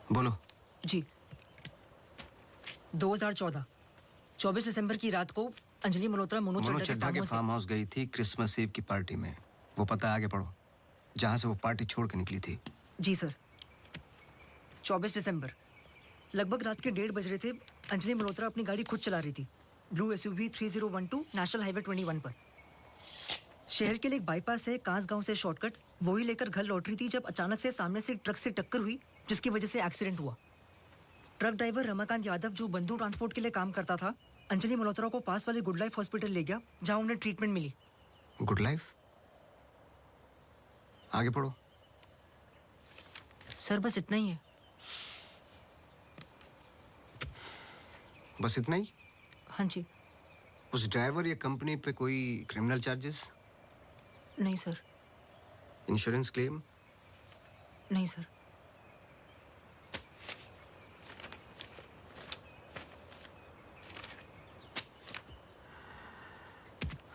Speaker 1: बोलो।
Speaker 4: जी 2014 24 दिसंबर की रात को अंजलि मल्होत्रा मोनू
Speaker 1: मोनू
Speaker 4: चड्ढा
Speaker 1: चड्ढा के
Speaker 4: के
Speaker 1: फार्म हाउस गई थी क्रिसमस ईव की पार्टी में। वो पता आगे पढ़ो, जहां से वो पार्टी छोड़ के निकली थी।
Speaker 4: जी सर। 24 दिसंबर लगभग रात के 1:30 बज रहे थे। अंजलि मल्होत्रा अपनी गाड़ी खुद चला रही थी, ब्लू SUV 3012 नेशनल हाईवे 21 पर। शहर के लिए एक बाईपास है कांस गांव से शॉर्टकट, वही लेकर घर लौट रही थी जब अचानक से सामने से ट्रक से टक्कर हुई, जिसकी वजह से एक्सीडेंट हुआ। ट्रक ड्राइवर रमाकांत यादव, जो बंधु ट्रांसपोर्ट के लिए काम करता था, अंजलि मल्होत्रा को पास वाले गुड लाइफ हॉस्पिटल ले गया, जहां उन्हें ट्रीटमेंट मिली।
Speaker 1: Good life? आगे पढ़ो।
Speaker 4: सर बस इतना ही है।
Speaker 1: बस इतना ही?
Speaker 4: हाँ जी।
Speaker 1: उस ड्राइवर या कंपनी पे कोई क्रिमिनल चार्जेस?
Speaker 4: नहीं सर।
Speaker 1: Insurance claim?
Speaker 4: नहीं सर।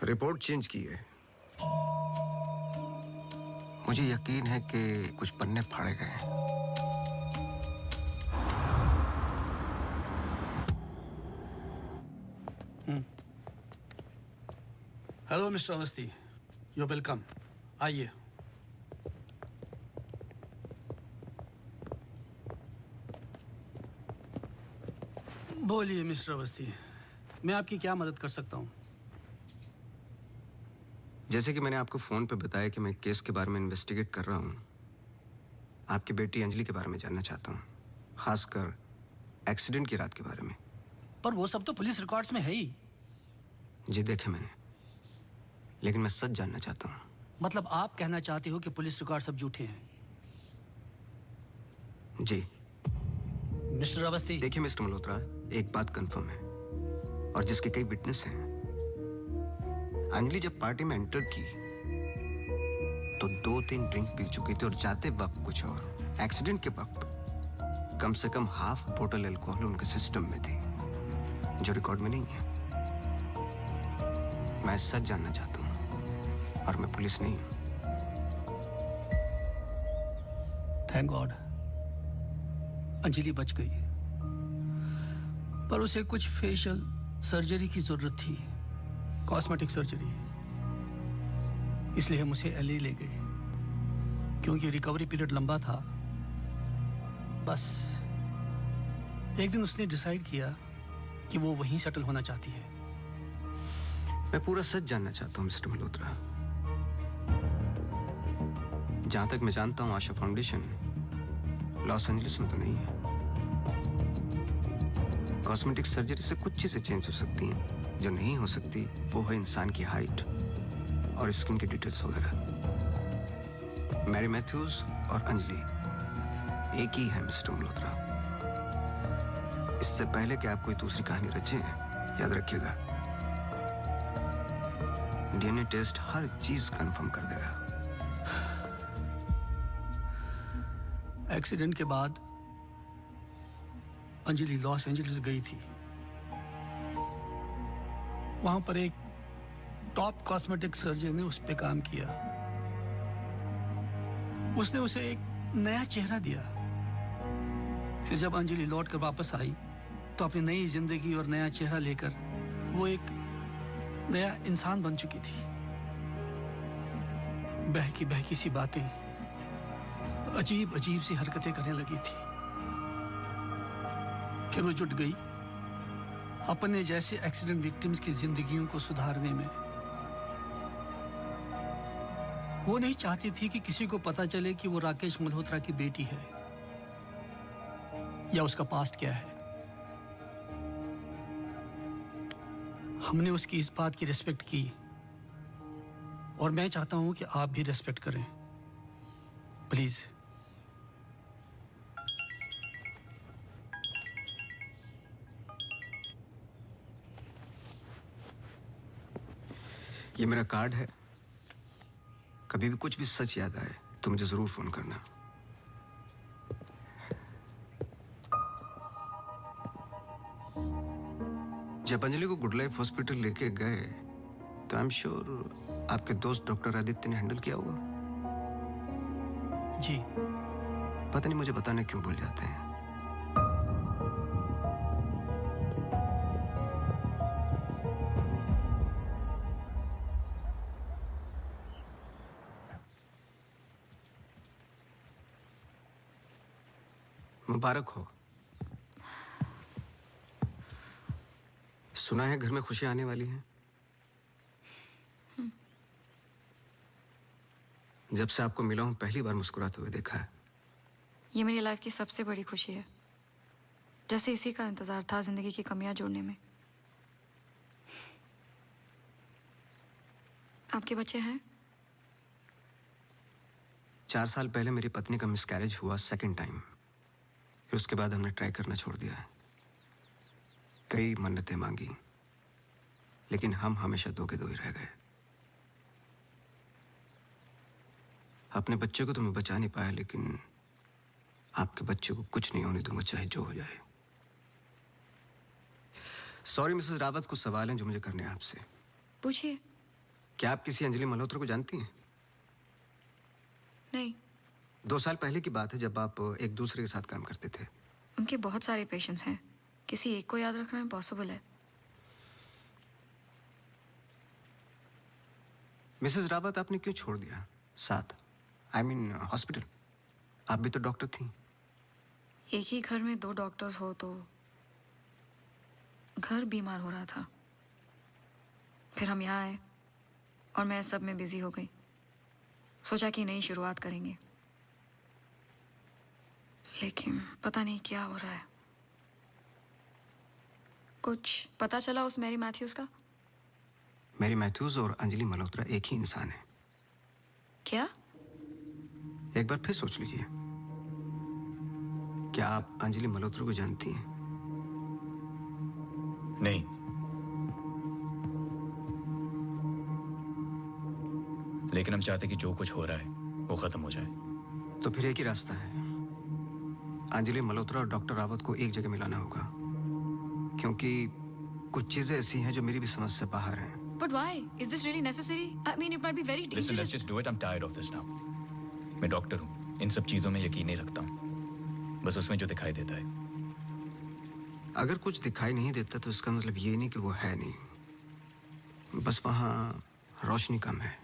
Speaker 1: रिपोर्ट चेंज की है। मुझे यकीन है कि कुछ पन्ने फाड़े गए हैं।
Speaker 13: Hello mister Awasthi, you welcome. आइए। बोलिए मिस्टर अवस्थी, मैं आपकी क्या मदद कर सकता हूँ?
Speaker 1: जैसे कि मैंने आपको फोन पे बताया कि मैं केस के बारे में इन्वेस्टिगेट कर रहा हूँ, आपकी बेटी अंजलि के बारे में जानना चाहता हूँ, खासकर एक्सीडेंट की रात के बारे में।
Speaker 13: पर वो सब तो पुलिस रिकॉर्ड्स में है ही।
Speaker 1: जी देखे मैंने, लेकिन मैं सच जानना चाहता हूँ।
Speaker 13: मतलब आप कहना चाहते हो कि पुलिस रिकॉर्ड सब झूठे हैं?
Speaker 1: जी।
Speaker 13: मिस्टर अवस्थी।
Speaker 1: देखिए मिस्टर मल्होत्रा, एक बात कंफर्म है और जिसके कई विटनेस हैं। अंजलि जब पार्टी में एंटर की तो 2-3 ड्रिंक पी चुकी थी और जाते वक्त कुछ और। एक्सीडेंट के वक्त कम से कम हाफ बोतल अल्कोहल उनके सिस्टम में थी, जो रिकॉर्ड में नहीं है। मैं सच जानना चाहता हूं और मैं पुलिस नहीं हूं।
Speaker 13: थैंक गॉड अंजलि बच गई, पर उसे कुछ फेशियल सर्जरी की जरूरत थी, कॉस्मेटिक सर्जरी। इसलिए हम उसे LA ले गए, क्योंकि रिकवरी पीरियड लंबा था। बस एक दिन उसने डिसाइड किया कि वो वहीं सेटल होना चाहती है।
Speaker 1: मैं पूरा सच जानना चाहता हूं मिस्टर मल्होत्रा। जहां तक मैं जानता हूं, आशा फाउंडेशन लॉस एंजलिस में तो नहीं है। कॉस्मेटिक सर्जरी से कुछ चीजें चेंज हो सकती हैं, जो नहीं हो सकती वो है इंसान की हाइट और स्किन की डिटेल्स वगैरह। मैरी मैथ्यूज और अंजलि एक ही है मिस्टर मल्होत्रा। इससे पहले कि आप कोई दूसरी कहानी रचें, याद रखिएगा, DNA टेस्ट हर चीज कंफर्म कर देगा।
Speaker 13: एक्सीडेंट के बाद अंजलि लॉस एंजलिस गई थी। वहां पर एक टॉप कॉस्मेटिक सर्जन ने उस पर काम किया। उसने उसे एक नया चेहरा दिया। फिर जब अंजलि लौट कर वापस आई तो अपनी नई जिंदगी और नया चेहरा लेकर वो एक नया इंसान बन चुकी थी। बहकी बहकी सी बातें, अजीब अजीब सी हरकतें करने लगी थी। फिर वो जुट गई अपने जैसे एक्सीडेंट विक्टिम्स की जिंदगियों को सुधारने में। वो नहीं चाहती थी कि किसी को पता चले कि वो राकेश मल्होत्रा की बेटी है या उसका पास्ट क्या है। हमने उसकी इस बात की रिस्पेक्ट की और मैं चाहता हूं कि आप भी रिस्पेक्ट करें, प्लीज।
Speaker 1: ये मेरा कार्ड है, कभी भी कुछ भी सच याद आए तो मुझे जरूर फोन करना। जब अंजलि को गुड लाइफ हॉस्पिटल लेके गए तो आई एम श्योर आपके दोस्त डॉक्टर आदित्य ने हैंडल किया होगा।
Speaker 13: जी।
Speaker 1: पता नहीं मुझे बताने क्यों भूल जाते हैं। मुबारक हो। सुना है घर में खुशियां आने वाली हैं। जब से आपको मिला हूं पहली बार मुस्कुराते हुए देखा है।
Speaker 3: ये मेरी लाइफ की सबसे बड़ी खुशी है। जैसे इसी का इंतजार था जिंदगी की कमियां जोड़ने में। आपके बच्चे हैं?
Speaker 1: 4 साल पहले मेरी पत्नी का मिसकैरेज हुआ सेकंड टाइम। फिर उसके बाद हमने ट्राई करना छोड़ दिया है। कई मन्नतें मांगी, लेकिन हम हमेशा दो के दो ही रह गए। अपने बच्चे को तो मैं बचा नहीं पाया, लेकिन आपके बच्चे को कुछ नहीं होने दूंगा, चाहे जो हो जाए। सॉरी मिसेस रावत, कुछ सवाल हैं जो मुझे करने हैं आपसे।
Speaker 3: पूछिए।
Speaker 1: क्या आप किसी अंजलि मल्होत्रा को जानती हैं?
Speaker 3: नहीं।
Speaker 1: 2 साल पहले की बात है जब आप एक दूसरे के साथ काम करते थे।
Speaker 3: उनके बहुत सारे पेशेंट्स हैं, किसी एक को याद रखना इम्पॉसिबल है।
Speaker 1: मिसेस रावत, आपने क्यों छोड़ दिया साथ? I mean hospital. आप भी तो डॉक्टर थी।
Speaker 3: एक ही घर में 2 डॉक्टर्स हो तो घर बीमार हो रहा था। फिर हम यहाँ आए और मैं सब में बिजी हो गई। सोचा कि नई शुरुआत करेंगे, लेकिन पता नहीं क्या हो रहा है। कुछ पता चला उस मैरी मैथ्यूज का?
Speaker 1: मैरी मैथ्यूज और अंजलि मल्होत्रा एक ही इंसान है।
Speaker 3: क्या?
Speaker 1: एक बार फिर सोच लीजिए। क्या आप अंजलि मल्होत्रा को जानती हैं?
Speaker 2: नहीं। लेकिन हम चाहते कि जो कुछ हो रहा है वो खत्म हो जाए।
Speaker 1: तो फिर एक ही रास्ता है। अंजलि मल्होत्रा और डॉक्टर रावत को एक जगह मिलाना होगा, क्योंकि कुछ चीजें ऐसी हैं जो मेरी भी समझ से बाहर हैं।
Speaker 3: But why? Is this really necessary? I mean, it might be very dangerous.
Speaker 2: Listen, let's just do it. I'm tired of this now. मैं डॉक्टर हूँ, इन सब चीजों में यकीन नहीं रखता हूँ। बस उसमें जो दिखाई देता है।
Speaker 1: अगर कुछ दिखाई नहीं देता तो इसका मतलब ये नहीं कि वो है नहीं, बस वहाँ रोशनी कम है।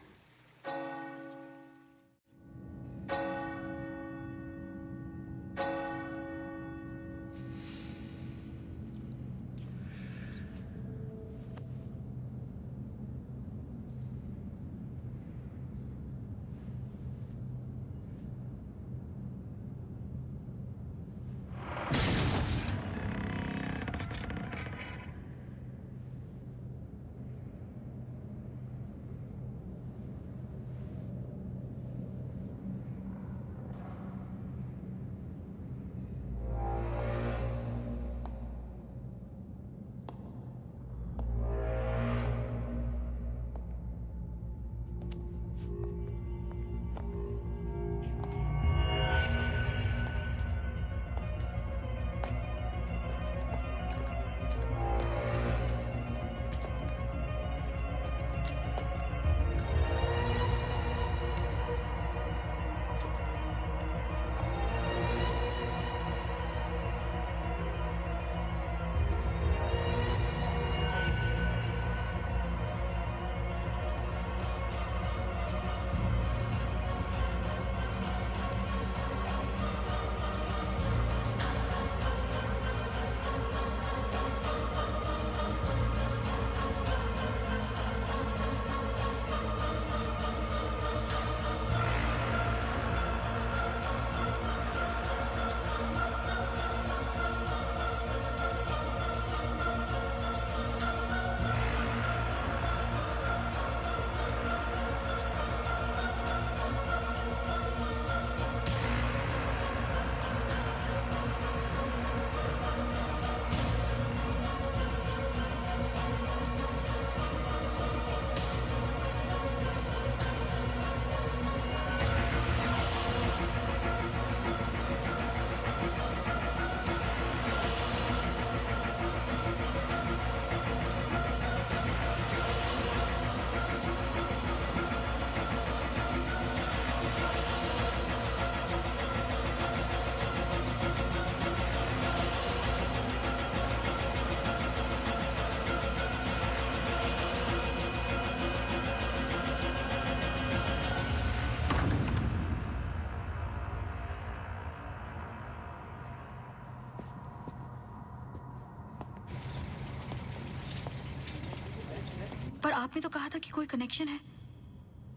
Speaker 3: पर आपने तो कहा था कि कोई कनेक्शन है।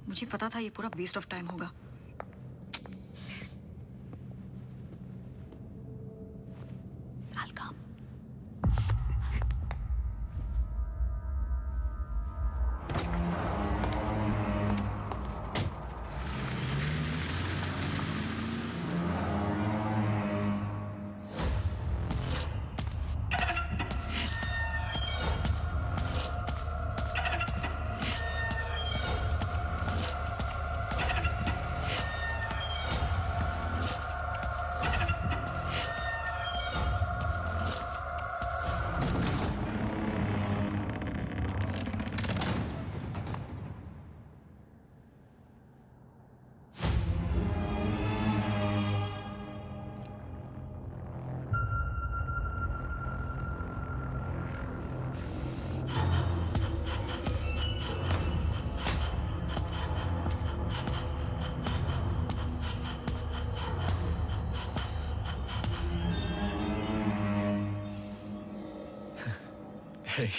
Speaker 3: मुझे पता था ये पूरा वेस्ट ऑफ टाइम होगा। I'll come.
Speaker 8: Hey.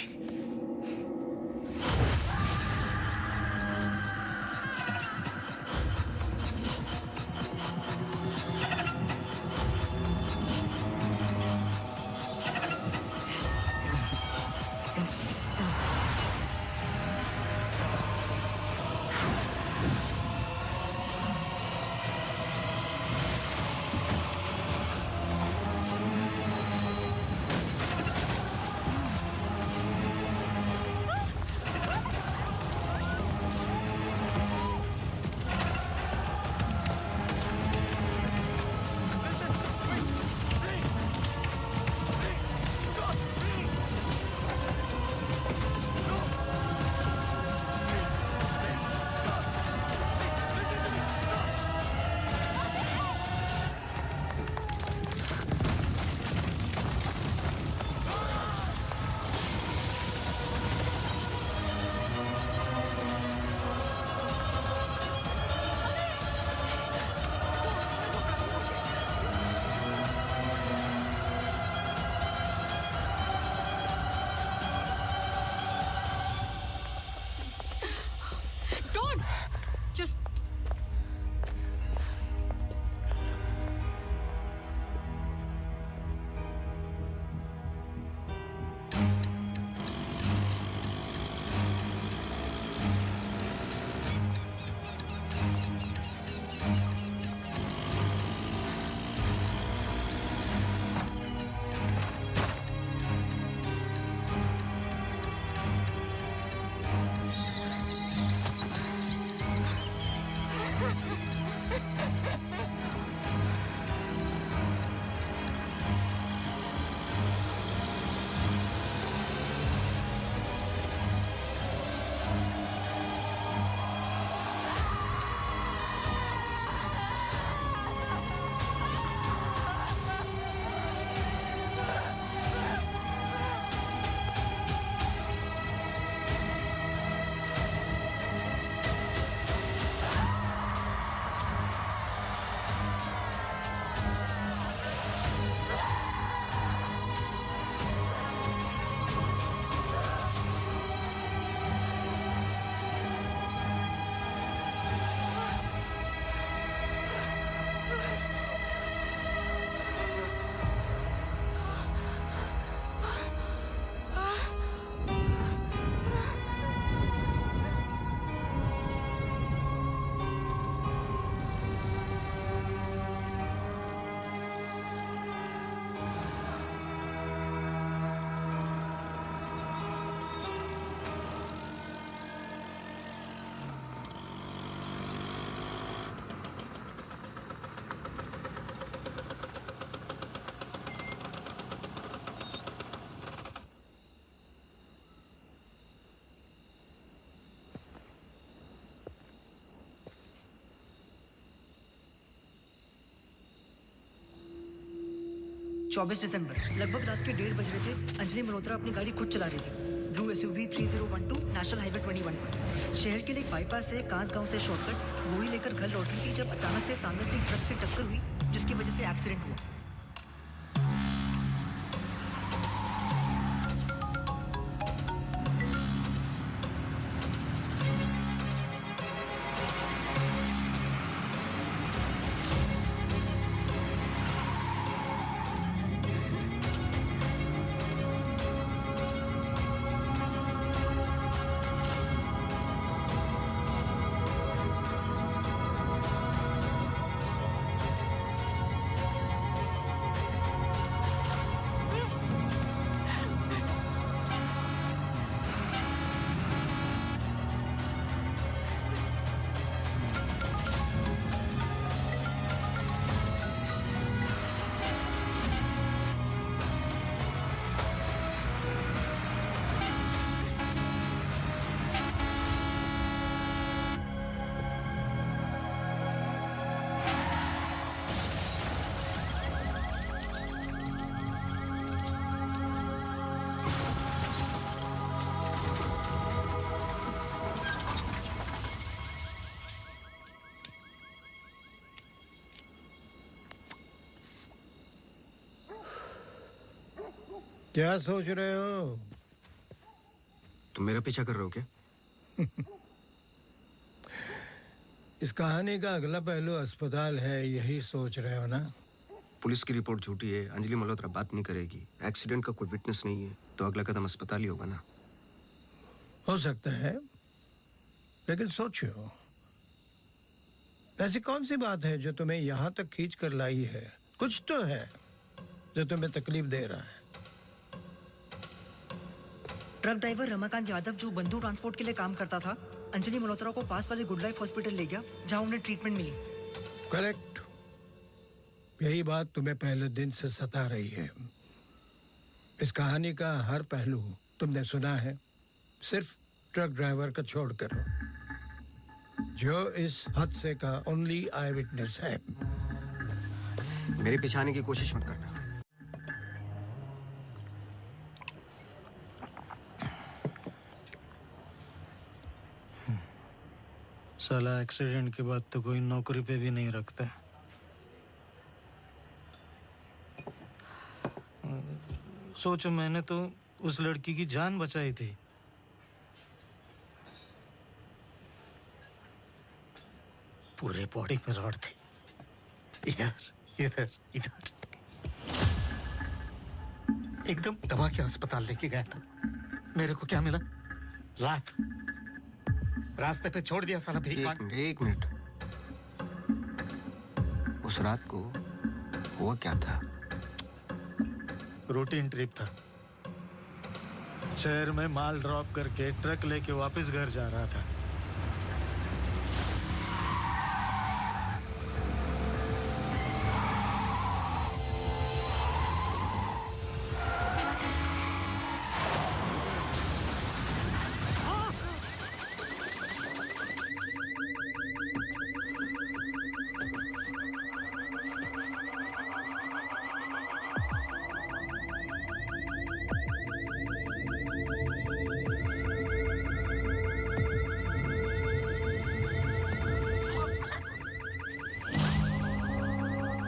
Speaker 3: Just
Speaker 4: चौबीस दिसंबर लगभग रात के 1:30 बज रहे थे। अंजलि मल्होत्रा अपनी गाड़ी खुद चला रही थी। ब्लू SUV 3012 नेशनल हाईवे 21 पर। शहर के लिए एक बाईपास है कांस गांव से शॉर्टकट वही लेकर घर लौट रही थी जब अचानक से सामने से ट्रक से टक्कर हुई जिसकी वजह से एक्सीडेंट हुआ।
Speaker 5: क्या सोच रहे हो?
Speaker 1: तुम मेरा पीछा कर रहे हो क्या?
Speaker 5: इस कहानी का अगला पहलू अस्पताल है, यही सोच रहे हो ना?
Speaker 1: पुलिस की रिपोर्ट झूठी है, अंजलि मल्होत्रा बात नहीं करेगी, एक्सीडेंट का कोई विटनेस नहीं है, तो अगला कदम अस्पताल ही होगा ना।
Speaker 5: हो सकता है, लेकिन सोचो, ऐसी कौन सी बात है जो तुम्हें यहां तक खींच कर लाई है? कुछ तो है जो तुम्हें तकलीफ दे रहा है।
Speaker 4: ट्रक ड्राइवर रमाकांत यादव जो बंधु ट्रांसपोर्ट के लिए काम करता था, अंजलि मल्होत्रा को पास वाले गुड लाइफ हॉस्पिटल ले गया जहां उन्हें ट्रीटमेंट मिली।
Speaker 5: करेक्ट। यही बात तुम्हें पहले दिन से सता रही है। इस कहानी का हर पहलू तुमने सुना है, सिर्फ ट्रक ड्राइवर का छोड़कर, जो इस हादसे का ओनली आई विटनेस है।
Speaker 1: मेरे पीछे आने की कोशिश मत करना।
Speaker 14: साला एक्सीडेंट के बाद तो कोई नौकरी पे भी नहीं रखता। सोचो, मैंने तो उस लड़की की जान बचाई थी। पूरे बॉडी में रॉड थे, इधर इधर इधर। एकदम दबा के अस्पताल लेके गया था। मेरे को क्या मिला? लात। रास्ते पे छोड़ दिया साला भीख मांग।
Speaker 1: एक मिनट। उस रात को हुआ क्या था?
Speaker 14: रूटीन ट्रिप था। शहर में माल ड्रॉप करके ट्रक लेके वापस घर जा रहा था।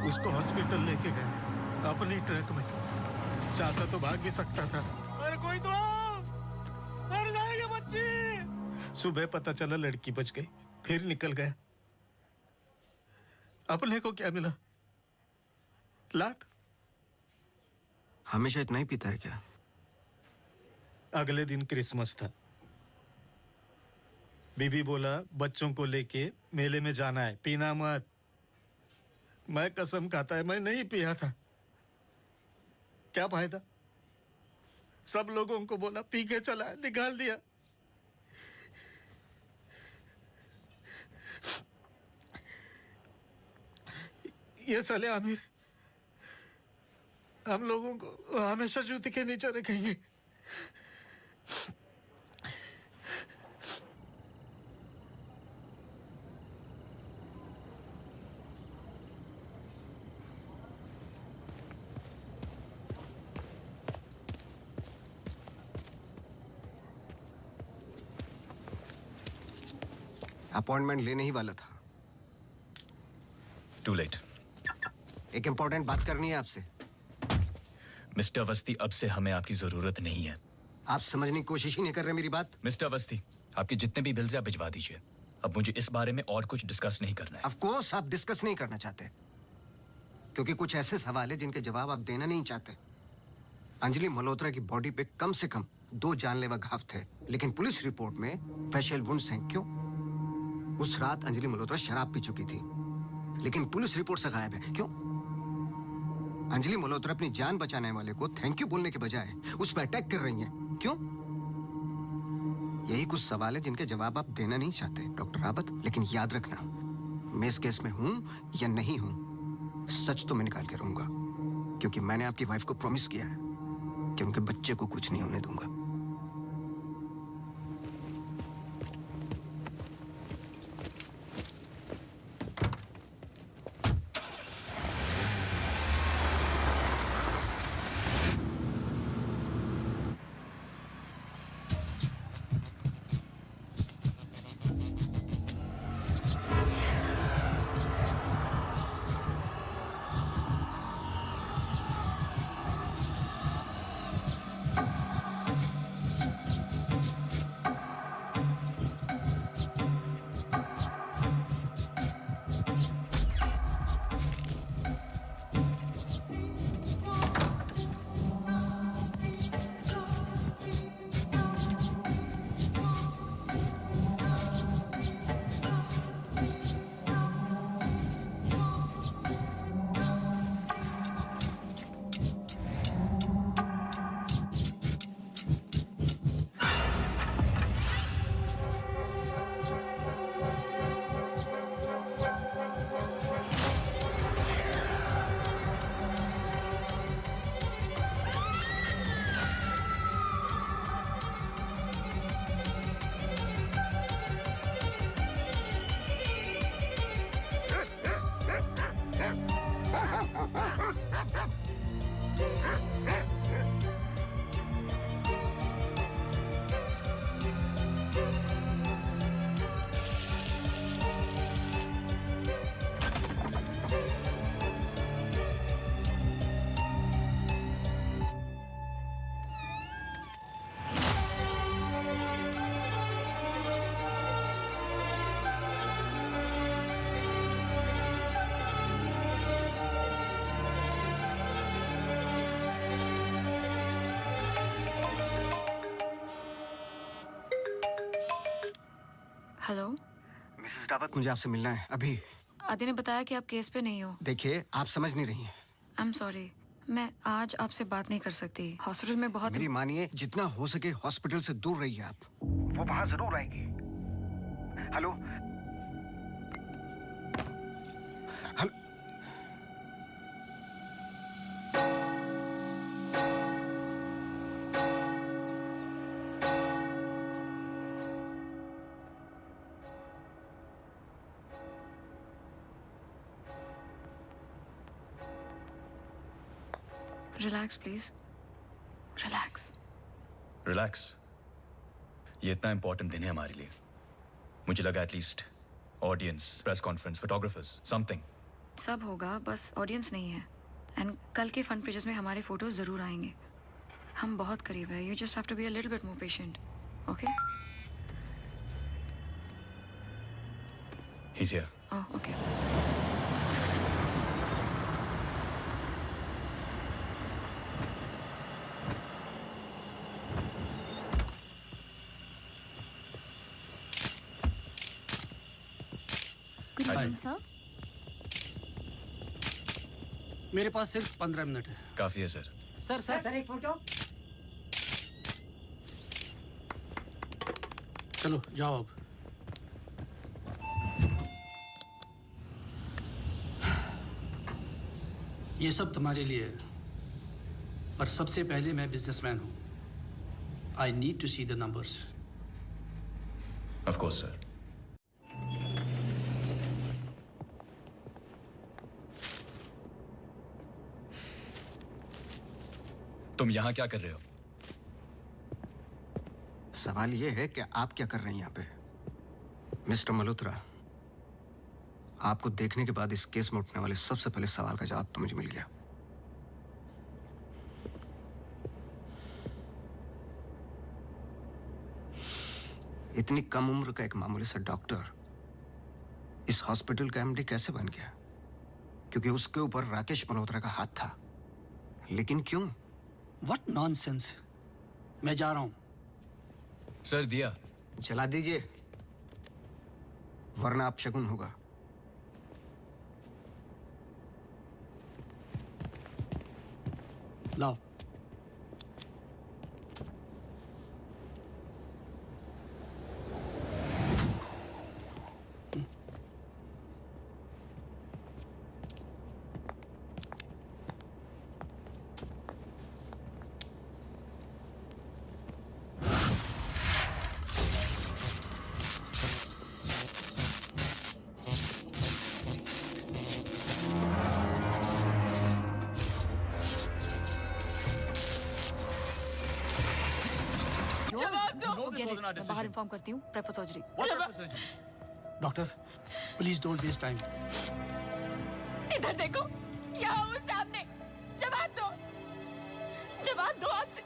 Speaker 14: उसको हॉस्पिटल लेके गए अपनी ट्रक में। चाहता तो भाग भी सकता था। अरे कोई तो आओ! मर जाएगी बच्ची। सुबह पता चला लड़की बच गई, फिर निकल गया। अपने को क्या मिला? लात।
Speaker 1: हमेशा इतना ही पीता है क्या?
Speaker 14: अगले दिन क्रिसमस था। बीबी बोला बच्चों को लेके मेले में जाना है, पीना मत। मैं कसम खाता है मैं नहीं पिया था। क्या फायदा? सब लोगों को बोला पी के चला, निकाल दिया। ये साले आमिर हम लोगों को हमेशा जूते के नीचे रखेंगे।
Speaker 1: अपॉइंटमेंट लेने ही वाला था।
Speaker 2: To late.
Speaker 1: एक इंपॉर्टेंट बात करनी है आपसे।
Speaker 2: मिस्टर अवस्थी, अब से हमें आपकी जरूरत नहीं है।
Speaker 1: आप समझने की कोशिश ही नहीं कर रहे मेरी बात।
Speaker 2: मिस्टर अवस्थी, आपके जितने भी बिल्स आप भिजवा दीजिए। अब मुझे इस बारे में और कुछ डिस्कस नहीं करना है।
Speaker 1: ऑफ कोर्स आप डिस्कस नहीं करना चाहते, क्योंकि कुछ ऐसे सवाल है जिनके जवाब आप देना नहीं चाहते। अंजलि मल्होत्रा की बॉडी पे कम से कम 2 जानलेवा घाव थे, लेकिन पुलिस रिपोर्ट में फेशियल वुंड्स हैं। क्यों? उस रात अंजलि मल्होत्रा शराब पी चुकी थी, लेकिन पुलिस रिपोर्ट से गायब है। क्यों? अंजलि मल्होत्रा अपनी जान बचाने वाले को थैंक यू बोलने के बजाय उस पर अटैक कर रही हैं। क्यों? यही कुछ सवाल है जिनके जवाब आप देना नहीं चाहते डॉक्टर रावत। लेकिन याद रखना, मैं इस केस में हूं या नहीं हूं, सच तो मैं निकाल के रहूंगा, क्योंकि मैंने आपकी वाइफ को प्रॉमिस किया है कि उनके बच्चे को कुछ नहीं होने दूंगा।
Speaker 3: हेलो,
Speaker 1: मिसेस रावत, मुझे आपसे मिलना है अभी।
Speaker 3: आदि ने बताया कि आप केस पे नहीं हो।
Speaker 1: देखिए, आप समझ नहीं रही हैं।
Speaker 3: आई एम सॉरी, मैं आज आपसे बात नहीं कर सकती। हॉस्पिटल में बहुत
Speaker 1: मेरी मानिए, जितना हो सके हॉस्पिटल से दूर रहिए आप। वो वहां जरूर आएगी। Hello hello.
Speaker 3: Relax please, relax.
Speaker 2: Relax. ये इतना इंपॉर्टेंट दिन है हमारे लिए। मुझे लगा at least audience, press conference, photographers, something.
Speaker 3: सब होगा, बस ऑडियंस नहीं है। एंड कल के फ्रंट पेजेस में हमारे फोटोज जरूर आएंगे। हम बहुत करीब है। You just have to be a little bit more patient, okay?
Speaker 2: He's here.
Speaker 3: Oh, okay.
Speaker 13: Good morning, sir. मेरे पास सिर्फ 15 मिनट है।
Speaker 2: काफी है सर।
Speaker 13: सर एक फोटो। चलो जाओ अब। ये सब तुम्हारे लिए है, पर सबसे पहले मैं बिजनेसमैन हूँ। I need to see the numbers.
Speaker 2: Of course sir. तुम यहाँ क्या कर रहे हो?
Speaker 1: सवाल ये है कि आप क्या कर रहे हैं यहाँ पे? मिस्टर मल्होत्रा, आपको देखने के बाद इस केस में उठने वाले सबसे पहले सवाल का जवाब तो मुझे मिल गया। इतनी कम उम्र का एक मामूली सा डॉक्टर इस हॉस्पिटल का एमडी कैसे बन गया? क्योंकि उसके ऊपर राकेश मल्होत्रा का हाथ था। लेकिन क्यों?
Speaker 13: What nonsense. मैं जा रहा हूँ।
Speaker 2: सर दिया
Speaker 1: जला दीजिए, वरना अपशगुन होगा।
Speaker 13: लाओ।
Speaker 3: मैं बाहर इन्फॉर्म करती हूँ। Prefer surgery.
Speaker 13: Doctor, please don't waste time.
Speaker 3: इधर देखो, यहाँ वो सामने। जवाब दो, जवाब दो आपसे।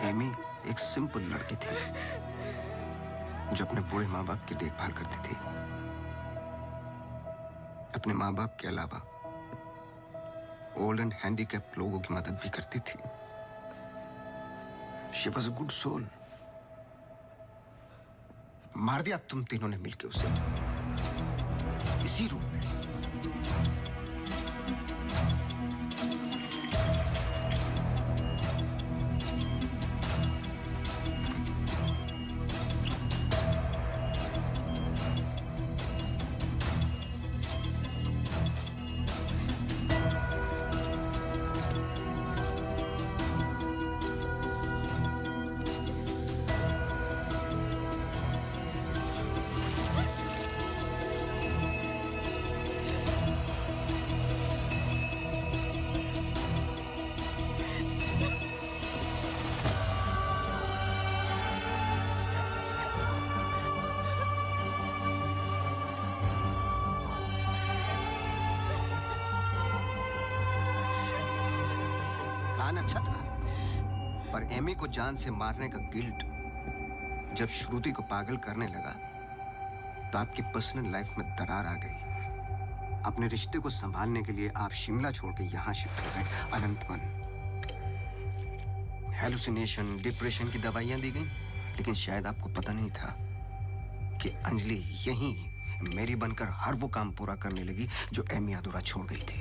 Speaker 1: एमी एक सिंपल लड़की थी जो अपने बूढ़े माँ बाप की देखभाल करती थी। अपने माँ बाप के अलावा ओल्ड एंड हैंडीकैप लोगों की मदद भी करती थी। She was a good soul. मार दिया तुम तीनों ने मिलकर उसे इसी रूम में। अच्छा था, पर एमी को जान से मारने का गिल्ट जब श्रुति को पागल करने लगा तो आपकी पर्सनल लाइफ में दरार आ गई। अपने रिश्ते को संभालने के लिए आप शिमला छोड़ के यहां शिफ्ट हो गए, अनंतवन। हेलुसिनेशन, डिप्रेशन की दवाइयां दी गई, लेकिन शायद आपको पता नहीं था कि अंजलि यहीं मेरी बनकर हर वो काम पूरा करने लगी जो एमी अधूरा छोड़ गई थी।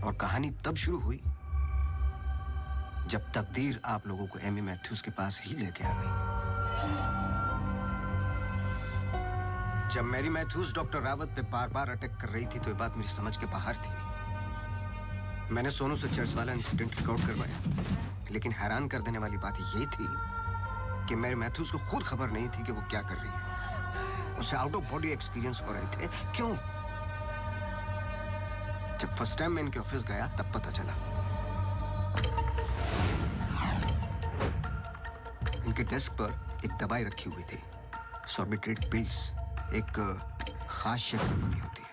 Speaker 1: और कहानी तब शुरू हुई जब तकदीर आप लोगों को एमी मैथ्यूज के पास ही लेके आ गई। जब मैरी मैथ्यूज डॉक्टर रावत पे बार बार अटैक कर रही थी तो ये बात मेरी समझ के बाहर थी। मैंने सोनू से चर्च वाला इंसिडेंट रिकॉर्ड करवाया, लेकिन हैरान कर देने वाली बात ये थी कि मैरी मैथ्यूज को खुद खबर नहीं थी कि वो क्या कर रही है। उसे आउट ऑफ बॉडी एक्सपीरियंस हो रहे थे। क्यों? जब फर्स्ट टाइम मैं इनके ऑफिस गया तब पता चला। इनके डेस्क पर एक दवाई रखी हुई थी, सॉर्बिट्रेट पिल्स, एक खास शेप में बनी होती है।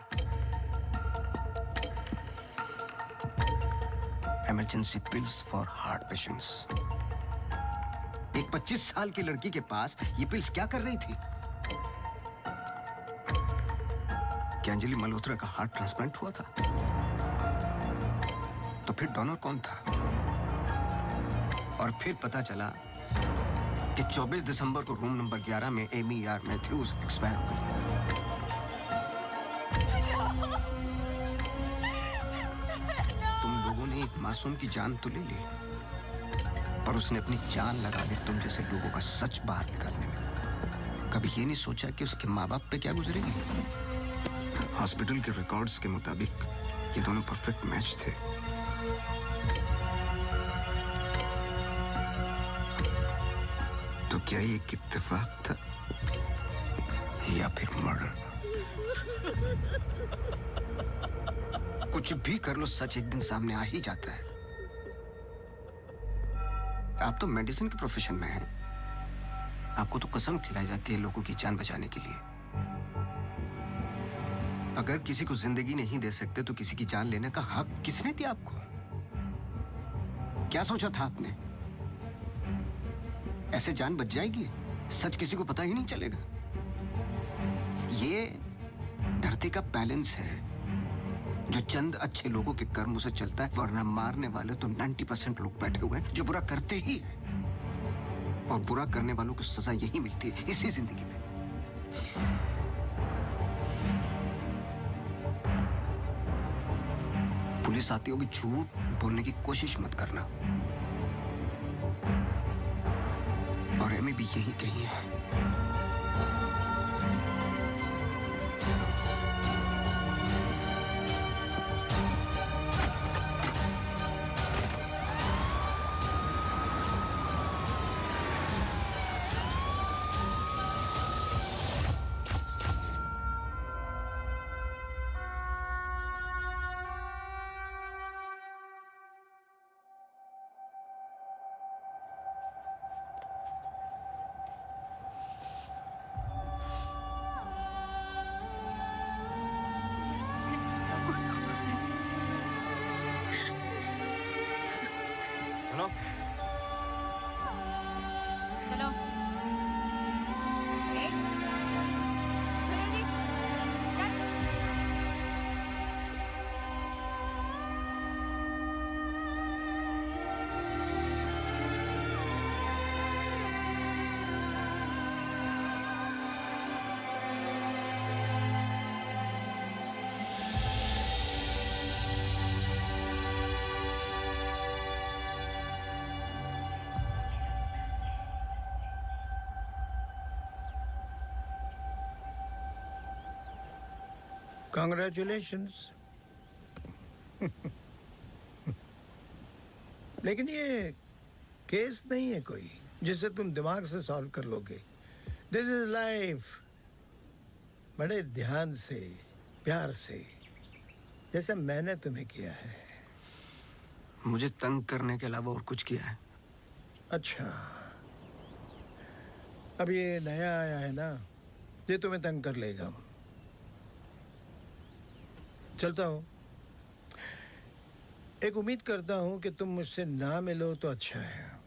Speaker 1: Emergency pills for heart patients. एक 25 साल की लड़की के पास ये पिल्स क्या कर रही थी? क्या अंजलि मल्होत्रा का हार्ट ट्रांसप्लांट हुआ था? तो फिर डोनर कौन था? और फिर पता चला कि 24 दिसंबर को रूम नंबर 11 में एमी आर मैथ्यूज एक्सपायर हो गई। तुम लोगों ने एक मासूम की जान तो ले ली, पर उसने अपनी जान लगा दी तुम जैसे लोगों का सच बाहर निकालने में। कभी ये नहीं सोचा कि उसके माँ बाप पे क्या गुजरेगी? हॉस्पिटल के रिकॉर्ड्स के मुताबिक ये दोनों परफेक्ट मैच थे। तो क्या ये एक इत्तेफाक था या फिर मर्डर? कुछ भी कर लो, सच एक दिन सामने आ ही जाता है। आप तो मेडिसिन के प्रोफेशन में हैं। आपको तो कसम खिलाई जाती है लोगों की जान बचाने के लिए। अगर किसी को जिंदगी नहीं दे सकते तो किसी की जान लेने का हक किसने दिया आपको? क्या सोचा था आपने? ऐसे जान बच जाएगी? सच किसी को पता ही नहीं चलेगा। ये धरती का बैलेंस है जो चंद अच्छे लोगों के कर्मों से चलता है, वरना मारने वाले तो 90% लोग बैठे हुए हैं जो बुरा करते ही हैं। और बुरा करने वालों को सजा यही मिलती है इसी जिंदगी में। पुलिस आती होगी, झूठ बोलने की कोशिश मत करना। और एमी भी यही कही है।
Speaker 11: Hello
Speaker 3: hello.
Speaker 5: Congratulations. लेकिन ये केस नहीं है कोई जिसे तुम दिमाग से सॉल्व कर लोगे। This is life. बड़े ध्यान से, प्यार से, जैसे मैंने तुम्हें किया है।
Speaker 1: मुझे तंग करने के अलावा और कुछ किया है?
Speaker 5: अच्छा, अब ये नया आया है ना, ये तुम्हें तंग कर लेगा। चलता हूँ। एक उम्मीद करता हूं कि तुम मुझसे ना मिलो तो अच्छा है।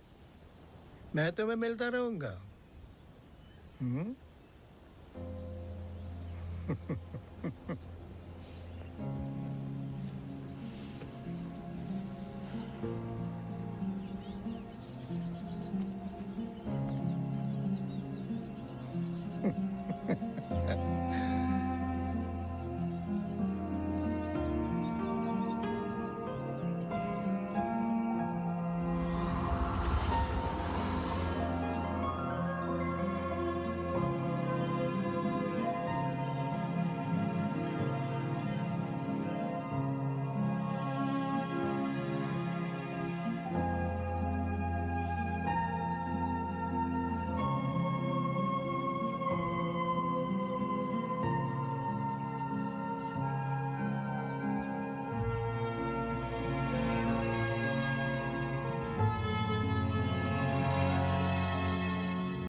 Speaker 5: मैं तुम्हें मिलता रहूंगा।